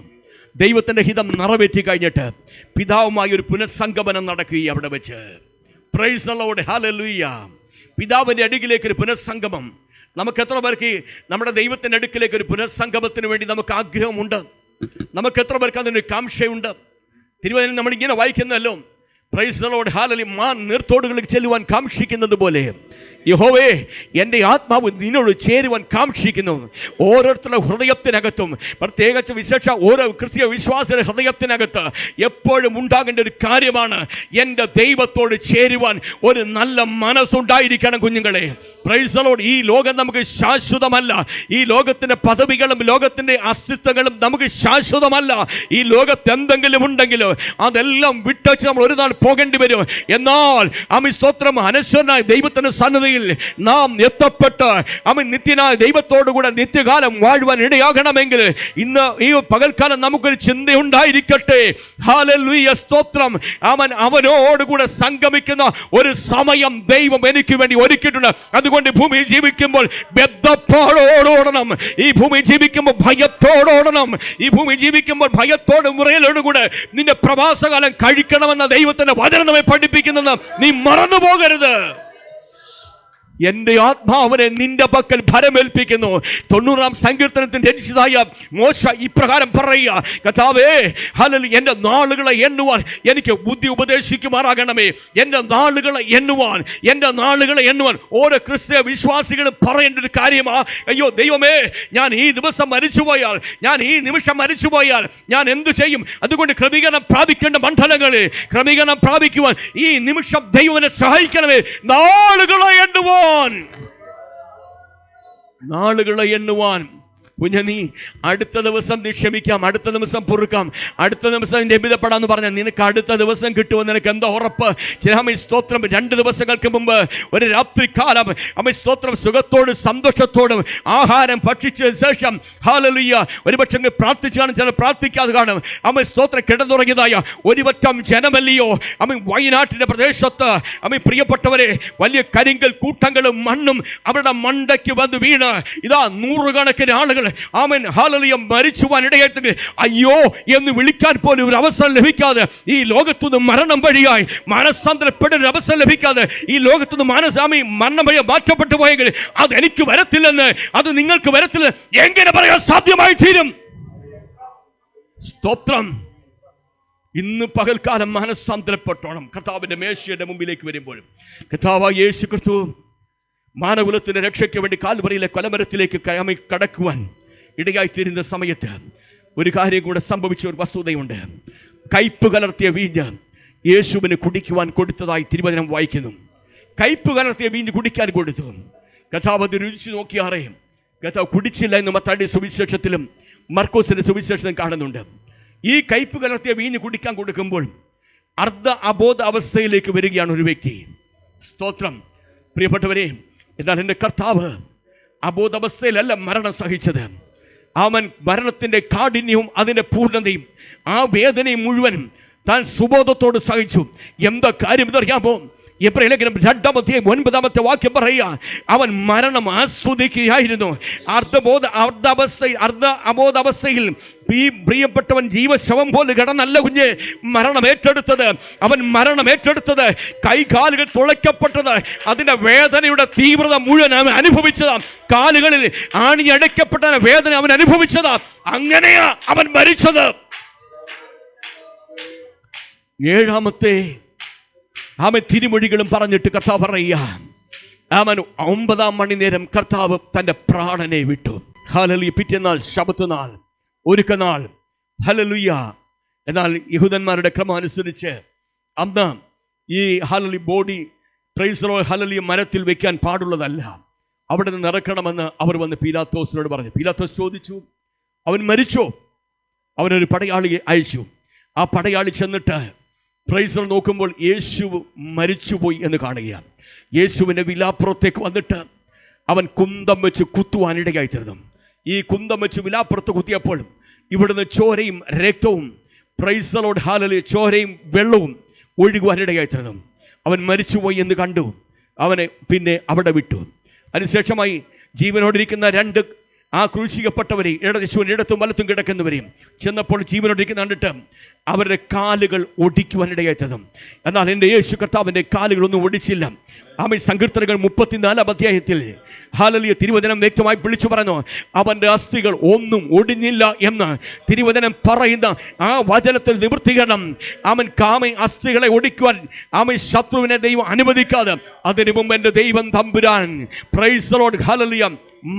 ദൈവത്തിന്റെ ഹിതം നിറവേറ്റി കഴിഞ്ഞിട്ട് പിതാവുമായി ഒരു പുനഃസംഗമനം നടക്കുകയും അവിടെ വെച്ച്, പ്രൈസ് ദി ലോർഡ്, ഹല്ലേലൂയ. പിതാവിന്റെ അടുക്കിലേക്ക് ഒരു പുനഃസംഗമം. നമുക്ക് എത്ര പേർക്ക് നമ്മുടെ ദൈവത്തിൻ്റെ അടുക്കിലേക്ക് ഒരു പുനഃസംഗമത്തിന് വേണ്ടി നമുക്ക് ആഗ്രഹമുണ്ട്? നമുക്ക് എത്ര പേർക്ക് അതിനൊരു കാംക്ഷയുണ്ട്? തിരുവചനം നമ്മളിങ്ങനെ വായിക്കുന്നല്ലോ, പ്രൈസ് ദി ലോർഡ്, ഹല്ലേലൂയ. നീർത്തോടുകളിൽ ചെല്ലുവാൻ കാംക്ഷിക്കുന്നത് പോലെ യഹോവേ, എൻ്റെ ആത്മാവ് നിന്നോട് ചേരുവാൻ കാക്ഷിക്കുന്നു. ഓരോരുത്തരുടെ ഹൃദയത്തിനകത്തും, പ്രത്യേകിച്ച് വിശേഷ ഓരോ ക്രിസ്തീയ വിശ്വാസിയുടെ ഹൃദയത്തിനകത്ത് എപ്പോഴും ഉണ്ടാകേണ്ട ഒരു കാര്യമാണ് എൻ്റെ ദൈവത്തോട് ചേരുവാൻ ഒരു നല്ല മനസ്സുണ്ടായിരിക്കണം കുഞ്ഞുങ്ങളെ. Price the Lord. ഈ ലോകം നമുക്ക് ശാശ്വതമല്ല. ഈ ലോകത്തിൻ്റെ പദവികളും ലോകത്തിൻ്റെ അസ്തിത്വങ്ങളും നമുക്ക് ശാശ്വതമല്ല. ഈ ലോകത്ത് എന്തെങ്കിലും ഉണ്ടെങ്കിലോ അതെല്ലാം വിട്ടച്ച് നമ്മൾ ഒരു നാൾ പോകേണ്ടി വരും. എന്നാൽ സ്തോത്രം, അനശ്വരനായ ദൈവത്തിൻ്റെ സന്നദ്ധയിൽ നാം എത്തപ്പെട്ട് നിത്യനായ ദൈവത്തോടുകൂടെ നിത്യകാലം വാഴുവാൻ ഇടയാകണമെങ്കിൽ ഇന്ന് ഈ പകൽക്കാലം നമുക്കൊരു ചിന്തയുണ്ടായിരിക്കട്ടെ. ഹല്ലേലൂയ, സ്തോത്രം. അവനോടുകൂടെ സംഗമിക്കുന്ന ഒരു സമയം ദൈവം എനിക്ക് വേണ്ടി ഒരുക്കിയിട്ടുണ്ട്. അതുകൊണ്ട് ഭൂമിയിൽ ജീവിക്കുമ്പോൾ ബദ്ധപ്പാടോടോടണം. ഈ ഭൂമി ജീവിക്കുമ്പോൾ ഭയത്തോടോടണം. ഈ ഭൂമി ജീവിക്കുമ്പോൾ ഭയത്തോട് മുറയിലോടുകൂടെ നിന്റെ പ്രവാസകാലം കഴിക്കണമെന്ന ദൈവത്തിന്റെ വചനം നമ്മെ പഠിപ്പിക്കുന്നത് നീ മറന്നു പോകരുത്. എൻ്റെ ആത്മാവിനെ നിന്റെ പക്കൽ ഭരമേൽപ്പിക്കുന്നു. 90-ാം സങ്കീർത്തനത്തിൽ രചിച്ചതായ മോശ ഇപ്രകാരം പറയുക, കർത്താവേ, ഹല്ലേലൂയ, എൻ്റെ നാളുകളെ എണ്ണുവാൻ എനിക്ക് ബുദ്ധി ഉപദേശിക്കുമാറാകണമേ. എൻ്റെ നാളുകളെ എണ്ണുവാൻ ഓരോ ക്രിസ്തീയ വിശ്വാസികളും പറയേണ്ട ഒരു കാര്യമാ. അയ്യോ ദൈവമേ, ഞാൻ ഈ ദിവസം മരിച്ചുപോയാൽ, ഞാൻ ഈ നിമിഷം മരിച്ചുപോയാൽ ഞാൻ എന്തു ചെയ്യും? അതുകൊണ്ട് ക്രമീകരണം പ്രാപിക്കേണ്ട മണ്ഡലങ്ങളെ ക്രമീകരണം പ്രാപിക്കുവാൻ ഈ നിമിഷം ദൈവനെ സഹായിക്കണമേ. നാളുകളെ എണ്ണുവാൻ കുഞ്ഞ, നീ അടുത്ത ദിവസം നീ ക്ഷമിക്കാം, അടുത്ത ദിവസം പൊറുക്കാം, അടുത്ത ദിവസം ലഭ്യതപ്പെടാന്ന് പറഞ്ഞാൽ നിനക്ക് അടുത്ത ദിവസം കിട്ടുമെന്ന് നിനക്ക് എന്താ ഉറപ്പ്? സ്തോത്രം. 2 ദിവസങ്ങൾക്ക് മുമ്പ് ഒരു രാത്രികാലം സ്തോത്രം സുഖത്തോടും സന്തോഷത്തോടും ആഹാരം ഭക്ഷിച്ചതിന് ശേഷം ഹല്ലേലൂയ ഒരുപക്ഷെ പ്രാർത്ഥിച്ചു കാണും, ചിലർ പ്രാർത്ഥിക്കാതെ കാണും. സ്തോത്രം കിടന്നുറങ്ങിയതായ ഒരുപറ്റം ജനമല്ലയോ വയനാട്ടിൻ്റെ പ്രദേശത്ത് പ്രിയപ്പെട്ടവരെ, വലിയ കരിങ്കൽ കൂട്ടങ്ങളും മണ്ണും അവരുടെ മണ്ടയ്ക്ക് വന്ന് വീണ് ഇതാ നൂറുകണക്കിന് ആളുകൾ ഹല്ലേലൂയ മരിച്ചുവാൻ ഇടയായിട്ട് അയ്യോ എന്ന് വിളിക്കാൻ പോലും ഒരു അവസരം ലഭിക്കാതെ, ഈ ലോകത്തുനിന്ന് മരണം വഴിയായി മനസ്സാന്തരപ്പെടുന്ന ഒരു അവസരം ലഭിക്കാതെ ഈ ലോകത്തുനിന്ന് മരണം വഴി മാറ്റപ്പെട്ടു പോയെങ്കിൽ അത് എനിക്ക് വരത്തില്ലെന്ന്, അത് നിങ്ങൾക്ക് വരത്തില്ല എങ്ങനെ പറയാൻ സാധ്യമായി തീരും? സ്തോത്രം. ഇന്ന് പകൽക്കാലം മനസ്സാന്തരപ്പെട്ടോണം. കർത്താവിന്റെ മേശയുടെ മുമ്പിലേക്ക് വരുമ്പോഴും കർത്താവായ യേശു ക്രിസ്തു മാനകുലത്തിന്റെ രക്ഷയ്ക്ക് വേണ്ടി കാൽവറിയിലെ കൊലമരത്തിലേക്ക് കടക്കുവാൻ ഇടയായിത്തീരുന്ന സമയത്ത് ഒരു കാര്യം കൂടെ സംഭവിച്ച ഒരു വസ്തുതയുണ്ട്. കയ്പ് കലർത്തിയ വീഞ്ഞ് യേശുവിന് കുടിക്കുവാൻ കൊടുത്തതായി തിരുവചനം വായിക്കുന്നു. കയ്പ് കലർത്തിയ വീഞ്ഞ് കുടിക്കാൻ കൊടുത്തു. കർത്താവ് അത് രുചിച്ച് നോക്കിയാറേയും കർത്താവ് കുടിച്ചില്ല എന്ന് മത്തായിയുടെ സുവിശേഷത്തിലും മർക്കോസിന്റെ സുവിശേഷത്തിലും കാണുന്നുണ്ട്. ഈ കയ്പ് കലർത്തിയ വീഞ്ഞ് കുടിക്കാൻ കൊടുക്കുമ്പോൾ അർദ്ധ അബോധ അവസ്ഥയിലേക്ക് വരികയാണ് ഒരു വ്യക്തി. സ്തോത്രം. പ്രിയപ്പെട്ടവരെ, എന്നാൽ എൻ്റെ കർത്താവ് അബോധാവസ്ഥയിലല്ല മരണം സഹിച്ചത്. അവൻ മരണത്തിൻ്റെ കാഠിന്യവും അതിൻ്റെ പൂർണ്ണതയും ആ വേദനയും മുഴുവനും താൻ സുബോധത്തോട് സഹിച്ചു. എന്താ കാര്യം ഇതറിയാമോ? എബ്രായലേഖനം 2-9 വാക്യം പറയുക, അവൻ മരണം ആസ്വദിക്കുകയായിരുന്നു. അർദ്ധ അബോധാവസ്ഥയിൽ ഈ പ്രിയപ്പെട്ടവൻ ജീവശവം പോലെ കിടന്നല്ല കുഞ്ഞ് മരണം ഏറ്റെടുത്തത്. അവൻ മരണം ഏറ്റെടുത്തത് കൈകാലുകൾ തുളയ്ക്കപ്പെട്ടത്, അതിൻ്റെ വേദനയുടെ തീവ്രത മുഴുവൻ അവൻ അനുഭവിച്ചതാ. കാലുകളിൽ ആണിയടയ്ക്കപ്പെട്ട വേദന അവൻ അനുഭവിച്ചതാ. അങ്ങനെയാ അവൻ മരിച്ചത്. 7-ാമത്തെ തിരുമൊഴികളും പറഞ്ഞിട്ട് കർത്താവ് പറയുക, അവൻ 9-ാം മണി നേരം കർത്താവ് തൻ്റെ പ്രാണനെ വിട്ടു. ഹല്ലേലൂയ. പിറ്റേന്നാൾ ശബത്ത് നാൾ, ഒരുക്കനാൾ. ഹല്ലേലൂയ. എന്നാൽ യഹൂദന്മാരുടെ ക്രമം അനുസരിച്ച് അന്ന് ഈ hallelujah body price the lord hallelujah മരത്തിൽ വെക്കാൻ പാടുള്ളതല്ല, അവിടെ നിന്ന് ഇറക്കണമെന്ന് അവർ വന്ന് പീലാത്തോസിനോട് പറഞ്ഞു. പീലാത്തോസ് ചോദിച്ചു, അവൻ മരിച്ചോ? അവനൊരു പടയാളിയെ അയച്ചു. ആ പടയാളി ചെന്നിട്ട് പ്രൈസ് നോക്കുമ്പോൾ യേശു മരിച്ചുപോയി എന്ന് കാണുകയാണ്. യേശുവിൻ്റെ വിലാപ്പുറത്തേക്ക് വന്നിട്ട് അവൻ കുന്തം വെച്ച് കുത്തുവാനിടയായി തീർന്നു. ഈ കുന്തം വെച്ച് വിലാപ്പുറത്ത് കുത്തിയപ്പോൾ ഇവിടുന്ന് ചോരയും രക്തവും പ്രൈസ് ദി ലോർഡ് ഹല്ലേലൂയ ചോരയും വെള്ളവും ഒഴുകുവാനിടയായി തീർന്നു. അവൻ മരിച്ചുപോയി എന്ന് കണ്ടു. അവനെ പിന്നെ അവിടെ വിട്ടു. അതിനുശേഷമായി ജീവനോടിരിക്കുന്ന 2 ആ ക്രൂശിക്കപ്പെട്ടവരെ യേശുവിന് ഇടത്തും വലത്തും കിടക്കുന്നവരെയും ചെന്നപ്പോൾ ജീവനോടിരിക്കുന്ന കണ്ടിട്ട് അവരുടെ കാലുകൾ ഒടിക്കുവാനിടയായി തീർന്നു. എന്നാൽ എൻ്റെ യേശു കർത്താവിൻ്റെ കാലുകളൊന്നും ഒടിച്ചില്ല. ആമേൻ. സങ്കീർത്തനങ്ങൾ 34 അധ്യായത്തിൽ ഹല്ലേലൂയ തിരുവചനം വ്യക്തമായി വിളിച്ചു പറഞ്ഞു, അവന്റെ അസ്ഥികൾ ഒന്നും ഒടിഞ്ഞില്ല എന്ന് തിരുവചനം പറയുന്ന ആ വചനത്തിൽ നിവൃത്തികരണം. അവൻ അസ്ഥികളെ ഒടിക്കുവാൻ ശത്രുവിനെ ദൈവം അനുവദിക്കാതെ അതിനു മുമ്പ് എൻ്റെ ദൈവം തമ്പുരാൻ പ്രൈസ് ദി ലോർഡ് ഹല്ലേലൂയ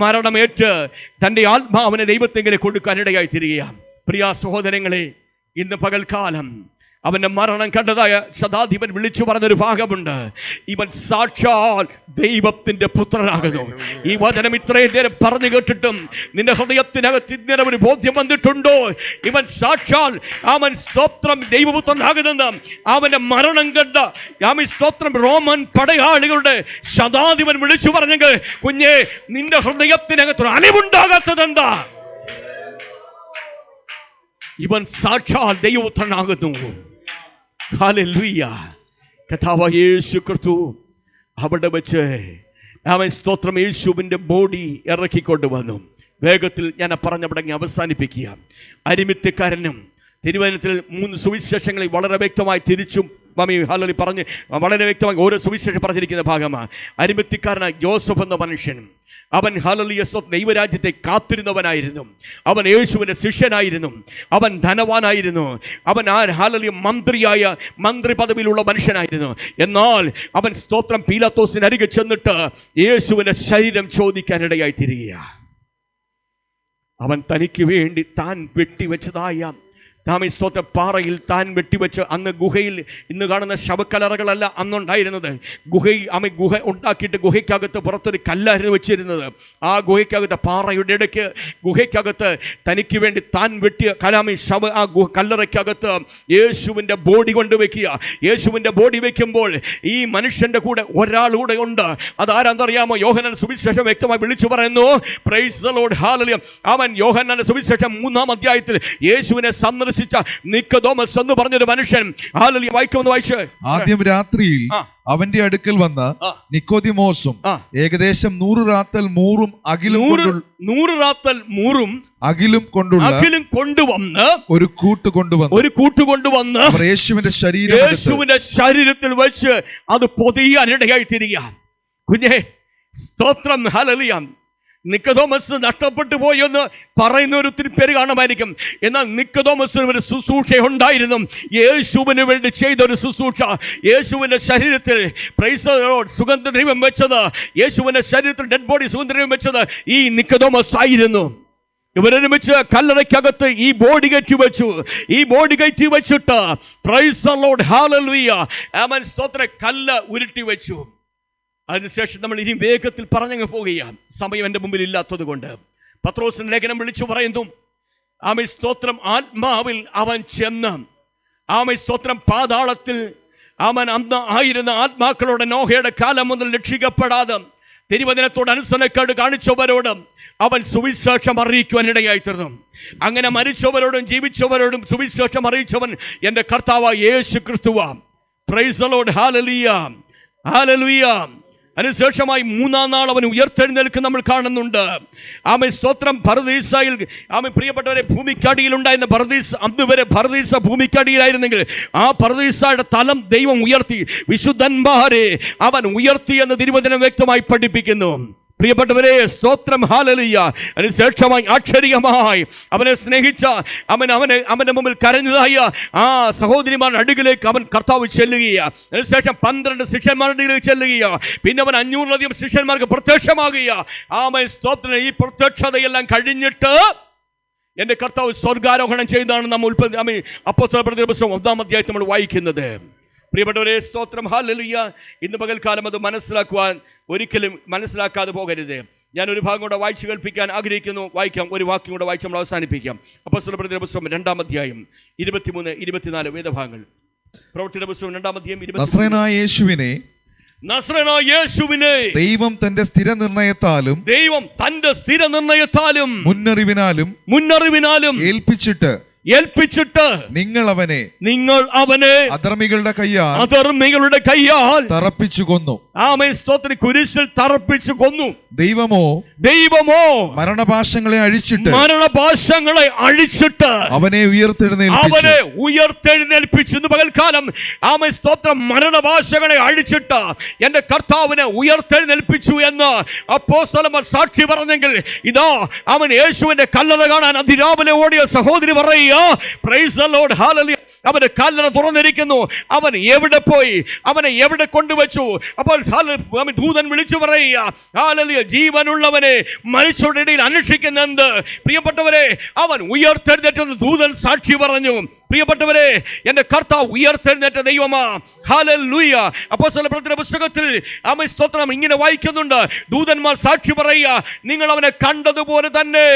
മരണമേറ്റ് തൻ്റെ ആത്മാവിനെ ദൈവത്തെങ്കിലും കൊടുക്കാനിടയായി തീരുകയാണ്. പ്രിയ സഹോദരങ്ങളെ, ഇന്ന് പകൽക്കാലം അവന്റെ മരണം കണ്ടതായ ശതാധിപൻ വിളിച്ചു പറഞ്ഞൊരു ഭാഗമുണ്ട്. ഇവൻ സാക്ഷാൽ ദൈവത്തിന്റെ പുത്രനാകുന്നു. ഈ വചനം ഇത്രയും നേരം പറഞ്ഞു കേട്ടിട്ടും നിന്റെ ഹൃദയത്തിനകത്ത് ഇങ്ങനെ ഒരു ബോധ്യം വന്നിട്ടുണ്ടോ? ഇവൻ സാക്ഷാൽ അവൻ സ്തോത്രം ദൈവപുത്രനാകുന്നെന്ന് അവന്റെ മരണം കണ്ട സ്തോത്രം റോമൻ പടയാളികളുടെ ശതാധിപൻ വിളിച്ചു പറഞ്ഞെങ്കിൽ കുഞ്ഞെ, നിന്റെ ഹൃദയത്തിനകത്ത് അലിവുണ്ടാകാത്തതെന്താ? ഇവൻ സാക്ഷാൽ ദൈവപുത്രനാകുന്നു. ഹല്ലേലൂയ. കർത്താവായ യേശു ക്രിസ്തു അവിടെ വെച്ച് അവൻ സ്തോത്രം യേശുവിൻ്റെ ബോഡി ഇറക്കിക്കൊണ്ടുവന്നു. വേഗത്തിൽ ഞാൻ പറഞ്ഞവിടങ്ങി അവസാനിപ്പിക്കുക. അരിമത്യക്കാരനും തിരുവചനത്തിൽ 3 സുവിശേഷങ്ങളിൽ വളരെ വ്യക്തമായി തിരിച്ചും ഹല്ലേലൂയ പറഞ്ഞ് വളരെ വ്യക്തമായി ഓരോ സുവിശേഷം പറഞ്ഞിരിക്കുന്ന ഭാഗമാണ്. അരിമത്യക്കാരനായ ജോസഫ് എന്ന മനുഷ്യൻ, അവൻ ഹല്ലേലൂയ ദൈവരാജ്യത്തെ കാത്തിരുന്നവനായിരുന്നു. അവൻ യേശുവിൻ്റെ ശിഷ്യനായിരുന്നു. അവൻ ധനവാനായിരുന്നു. അവൻ ഹല്ലേലൂയ മന്ത്രി പദവിയിലുള്ള മനുഷ്യനായിരുന്നു. എന്നാൽ അവൻ സ്തോത്രം പീലാത്തോസിന് അരികെ ചെന്നിട്ട് യേശുവിൻ്റെ ശരീരം ചോദിക്കാനിടയായി തീരുകയാണ്. അവൻ തനിക്ക് വേണ്ടി താൻ വെട്ടിവെച്ചതായ സ്തോത്രം പാറയിൽ താൻ വെട്ടിവെച്ച്, അന്ന് ഗുഹയിൽ ഇന്ന് കാണുന്ന ശവക്കലറകളല്ല അന്നുണ്ടായിരുന്നത്. ഗുഹ ഉണ്ടാക്കിയിട്ട് ഗുഹയ്ക്കകത്ത് പുറത്തൊരു കല്ലായിരുന്നു വെച്ചിരുന്നത്. ആ ഗുഹയ്ക്കകത്ത് പാറയുടെ ഇടയ്ക്ക് ഗുഹയ്ക്കകത്ത് തനിക്ക് വേണ്ടി താൻ വെട്ടിയ ആ കല്ലറയ്ക്കകത്ത് യേശുവിൻ്റെ ബോഡി കൊണ്ടുവയ്ക്കുക. യേശുവിൻ്റെ ബോഡി വയ്ക്കുമ്പോൾ ഈ മനുഷ്യൻ്റെ കൂടെ ഒരാളൂടെ ഉണ്ട്. അതാരാന്നറിയാമോ? യോഹന്നാൻ സുവിശേഷം വ്യക്തമായി വിളിച്ചു പറയുന്നു, പ്രൈസ് ദി ലോർഡ് ഹല്ലേലൂയ. അവൻ യോഹന്നാന്റെ സുവിശേഷം 3-ാം അധ്യായത്തിൽ യേശുവിനെ സന്ദർശിച്ച നിക്കോദോമസ് എന്ന് പറഞ്ഞൊരു മനുഷ്യൻ, ഹല്ലേലൂയ, വായിച്ച് ആദ്യം രാത്രിയിൽ അവന്റെ അടുക്കൽ വന്ന നിക്കോദിമോസും ഏകദേശം 100 റാത്തൽ മൂറും അകിലും കൊണ്ടുവന്ന് ഒരു കൂട്ട് കൊണ്ടുവന്ന് യേശുവിന്റെ ശരീരത്തിൽ വെച്ച് അത് പൊതിയാനിടയായി തീരുക. കുഞ്ഞേ, സ്തോത്രം, ഹല്ലേലൂയ. നിക്കോദോമസ് നഷ്ടപ്പെട്ടു പോയെന്ന് പറയുന്ന ഒത്തിരി പേര് കാണുമായിരിക്കും. എന്നാൽ നിക്കോദോമസിന് ഒരു ശുശ്രൂഷ ഉണ്ടായിരുന്നു. യേശുവിന് വേണ്ടി ചെയ്തൊരു ശുശ്രൂഷ. യേശുവിൻ്റെ ശരീരത്തിൽ പ്രൈസ് ദി ലോർഡ് സുഗന്ധദ്രവ്യം വെച്ചത്, യേശുവിൻ്റെ ശരീരത്തിൽ ഡെഡ് ബോഡി സുഗന്ധദ്രവ്യം വെച്ചത് ഈ നിക്കോദോമസ് ആയിരുന്നു. ഇവരൊരുമിച്ച് കല്ലറയ്ക്കകത്ത് ഈ ബോഡി കയറ്റി വെച്ചു. ഈ ബോഡി കയറ്റി വെച്ചിട്ട് പ്രൈസ് ദി ലോർഡ് ഹല്ലേലൂയ ആമേൻ സ്തോത്രം കല്ല് ഉരുട്ടി വെച്ചു. അതിനുശേഷം നമ്മൾ ഇനി വേഗത്തിൽ പറഞ്ഞങ്ങ് പോവുകയാണ്, സമയം എൻ്റെ മുമ്പിൽ ഇല്ലാത്തത് കൊണ്ട്. പത്രോസിന്റെ ലേഖനം വിളിച്ചു പറയുന്നു, ആമേൻ സ്തോത്രം ആത്മാവിൽ അവൻ ചെന്ന് ആമേൻ സ്തോത്രം പാതാളത്തിൽ അവൻ അന്ന് ആയിരുന്ന ആത്മാക്കളോട് നോഹയുടെ കാലം മുതൽ രക്ഷിക്കപ്പെടാതെ തിരുവചനത്തോട് അനുസരണക്കേട് കാണിച്ചവരോട് അവൻ സുവിശേഷം അറിയിക്കുവാനിടയായി തീർന്നു. അങ്ങനെ മരിച്ചവരോടും ജീവിച്ചവരോടും സുവിശേഷം അറിയിച്ചവൻ എൻ്റെ കർത്താവായ യേശു ക്രിസ്തുവാ. Praise the lord hallelujah, hallelujah. അതിനുശേഷമായി 3-ാം നാൾ അവൻ ഉയർത്തെഴുന്നേൽക്കും നമ്മൾ കാണുന്നുണ്ട്. ആമേൻ സ്തോത്രം. പറുദീസയിൽ ആമേൻ പ്രിയപ്പെട്ടവരെ, ഭൂമിക്കടിയിൽ ഉണ്ടായിരുന്ന പറുദീസ, അന്ന് വരെ പറുദീസ ഭൂമിക്കടിയിലായിരുന്നെങ്കിൽ ആ പറുദീസയുടെ തലം ദൈവം ഉയർത്തി, വിശുദ്ധന്മാരെ അവൻ ഉയർത്തി എന്ന് തിരുവചനം വ്യക്തമായി പഠിപ്പിക്കുന്നു. പ്രിയപ്പെട്ടവരെ, സ്തോത്രം, ഹല്ലേലൂയ. അതിനുശേഷമായി ആശ്ചര്യമായി അവനെ സ്നേഹിച്ച അവന്റെ മുമ്പിൽ കരഞ്ഞതായ ആ സഹോദരിമാരുടെ അടുക്കിലേക്ക് അവൻ കർത്താവ് ചെല്ലുകയാണ്. അതിനുശേഷം 12 ശിഷ്യന്മാരുടെ അടുക്കിലേക്ക് ചെല്ലുകയാണ്. പിന്നെ അവൻ 500-ലധികം ശിഷ്യന്മാർക്ക് പ്രത്യക്ഷമാകുക. ആമേൻ സ്തോത്രം. ഈ പ്രത്യക്ഷതയെല്ലാം കഴിഞ്ഞിട്ട് എൻ്റെ കർത്താവ് സ്വർഗാരോഹണം ചെയ്താണ് നമ്മൾ അപ്പോസ്തലപ്രവൃത്തികളുടെ പുസ്തകം 1-ാം അധ്യായത്തിൽ നമ്മൾ വായിക്കുന്നത്. പ്രിയപ്പെട്ടവരെ, സ്തോത്രം, ഹല്ലേലൂയ. ഇന്ന് പകൽക്കാലം അത് മനസ്സിലാക്കുവാൻ ഒരിക്കലും മനസ്സിലാക്കാതെ പോകരുത്. ഞാൻ ഒരു ഭാഗം കൂടെ വായിച്ചു കേൾപ്പിക്കാൻ ആഗ്രഹിക്കുന്നു. വായിക്കാം, ഒരു വാക്യം കൂടെ വായിച്ച് നമ്മൾ അവസാനിപ്പിക്കാം. അപ്പോസ്തലപ്രവൃത്തികളുടെ പുസ്തകം 2-ാം അധ്യായം 23-24 വേദഭാഗങ്ങൾ. പ്രവൃത്തിയുടെ പുസ്തകം 2-ാം അധ്യായം നസ്രനായ യേശുവിനെ ദൈവം തന്റെ സ്ഥിരനിർണയത്താലും മുന്നറിവിനാലും ഏൽപ്പിച്ചിട്ട് നിങ്ങൾ അവനെ അധർമ്മികളുടെ കയ്യാൽ തറപ്പിച്ചു കൊന്നു. ആമേൻ സ്തോത്രം, കുരിശിൽ തറപ്പിച്ച് കൊന്നു. ദൈവമോ മരണപാശങ്ങളെ അഴിച്ചിട്ട് അവനെ ഉയർത്തെഴുന്നേൽപ്പിച്ചു. ഇന്ന് പകൽക്കാലം ആമേൻ സ്തോത്രം, മരണപാശങ്ങളെ അഴിച്ചിട്ട് എന്റെ കർത്താവിനെ ഉയർത്തെഴുന്നേൽപ്പിച്ചു എന്ന് അപ്പോസ്തലന്മാർ സാക്ഷി പറഞ്ഞെങ്കിൽ, ഇതാ അവൻ യേശുവിന്റെ കല്ലറ കാണാൻ അതിരാവിലെ ഓടിയ സഹോദരി പറയുക, പ്രൈസ് ദി ലോർഡ്, ഹല്ലേലൂയ. അവന്റെ കല്ലറ തുറന്നിരിക്കുന്നു. അവൻ എവിടെ പോയി? അവനെ എവിടെ കൊണ്ടുവച്ചു? അപ്പോൾ ദൂതൻ വിളിച്ചു പറയുക, ഹല്ലേലൂയ, ജീവനുള്ളവനെ മരിച്ചവരുടെ ഇടയിൽ അന്വേഷിക്കുന്ന എന്ത്? പ്രിയപ്പെട്ടവരെ, അവൻ ഉയർത്തെഴുന്നേറ്റെന്ന് ദൂതൻ സാക്ഷി പറഞ്ഞു. പ്രിയപ്പെട്ടവരെ, എന്റെ കർത്താവ് ഉയർത്തെഴുന്നേറ്റ ദൈവമാ. ഹല്ലേലൂയ. അപ്പോസ്തലപ്രവൃത്തിയുടെ പുസ്തകത്തിൽ ആമേൻ സ്തോത്രം ഇങ്ങനെ വായിക്കുന്നുണ്ട്. ദൂതന്മാർ സാക്ഷി പറയുക, നിങ്ങൾ അവനെ കണ്ടതുപോലെ തന്നെ,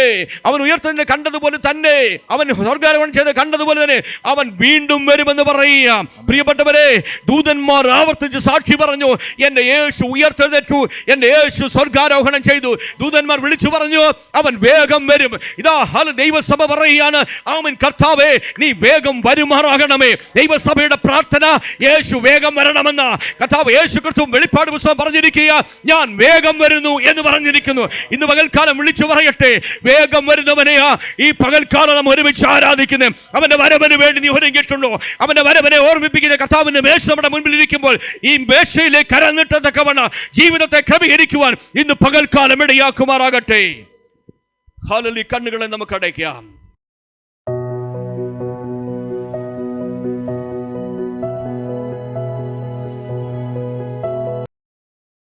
അവൻ ഉയർത്തെഴുന്നേറ്റ് കണ്ടതുപോലെ തന്നെ, അവൻ സ്വർഗ്ഗാരോഹണം ചെയ്ത് കണ്ടതുപോലെ തന്നെ അവൻ വീണ്ടും വരുമെന്ന് പറയുക. പ്രിയപ്പെട്ടവരെ, ദൂതന്മാർ ആവർത്തിച്ച് സാക്ഷി പറഞ്ഞു, എന്റെ യേശു ഉയർത്തെഴുന്നേറ്റു, എന്റെ യേശു സ്വർഗ്ഗാരോഹണം ചെയ്തു. ദൂതന്മാർ വിളിച്ചു പറഞ്ഞു, അവൻ വേഗം വരും. ഇതാ ദൈവസഭ പറയുകയാണ്, ആമേൻ കർത്താവേ, നീ വേഗം വരുമാറാകണമേ. ദൈവസഭയുടെ പ്രാർത്ഥന, യേശു വേഗം വരണമെന്ന കർത്താവ് യേശു ക്രിസ്തു വെളിപ്പാട് പുസ്തകം പറഞ്ഞിരിക്കുക, ഞാൻ വേഗം വരുന്നു എന്ന് പറഞ്ഞിരിക്കുന്നു. ഇന്ന് പകൽക്കാലം വിളിച്ചു പറയട്ടെ, വേഗം വരുന്നവനെയാ ഈ പകൽക്കാലം നാം ഒരുമിച്ച് ആരാധിക്കുന്നത്. അവന്റെ വരവിന് വേണ്ടി നീ ഒരുങ്ങിയിട്ടുണ്ടോ? അവന്റെ വരവിനെ ഓർമ്മിപ്പിക്കുന്ന കർത്താവിന്റെ മേശ നമ്മുടെ മുൻപിൽ ഇരിക്കുമ്പോൾ ഈ മേശയിലേക്ക് കരന്നിട്ടത്തക്കവണ്ണം ജീവിതത്തെ ക്രമീകരിക്കുവാൻ ഇന്ന് പകൽക്കാലം ഇടയാക്കുമാറാകട്ടെ. ഹല്ലേലൂയ. കണ്ണുകളെ നമുക്ക് അടയ്ക്കാം.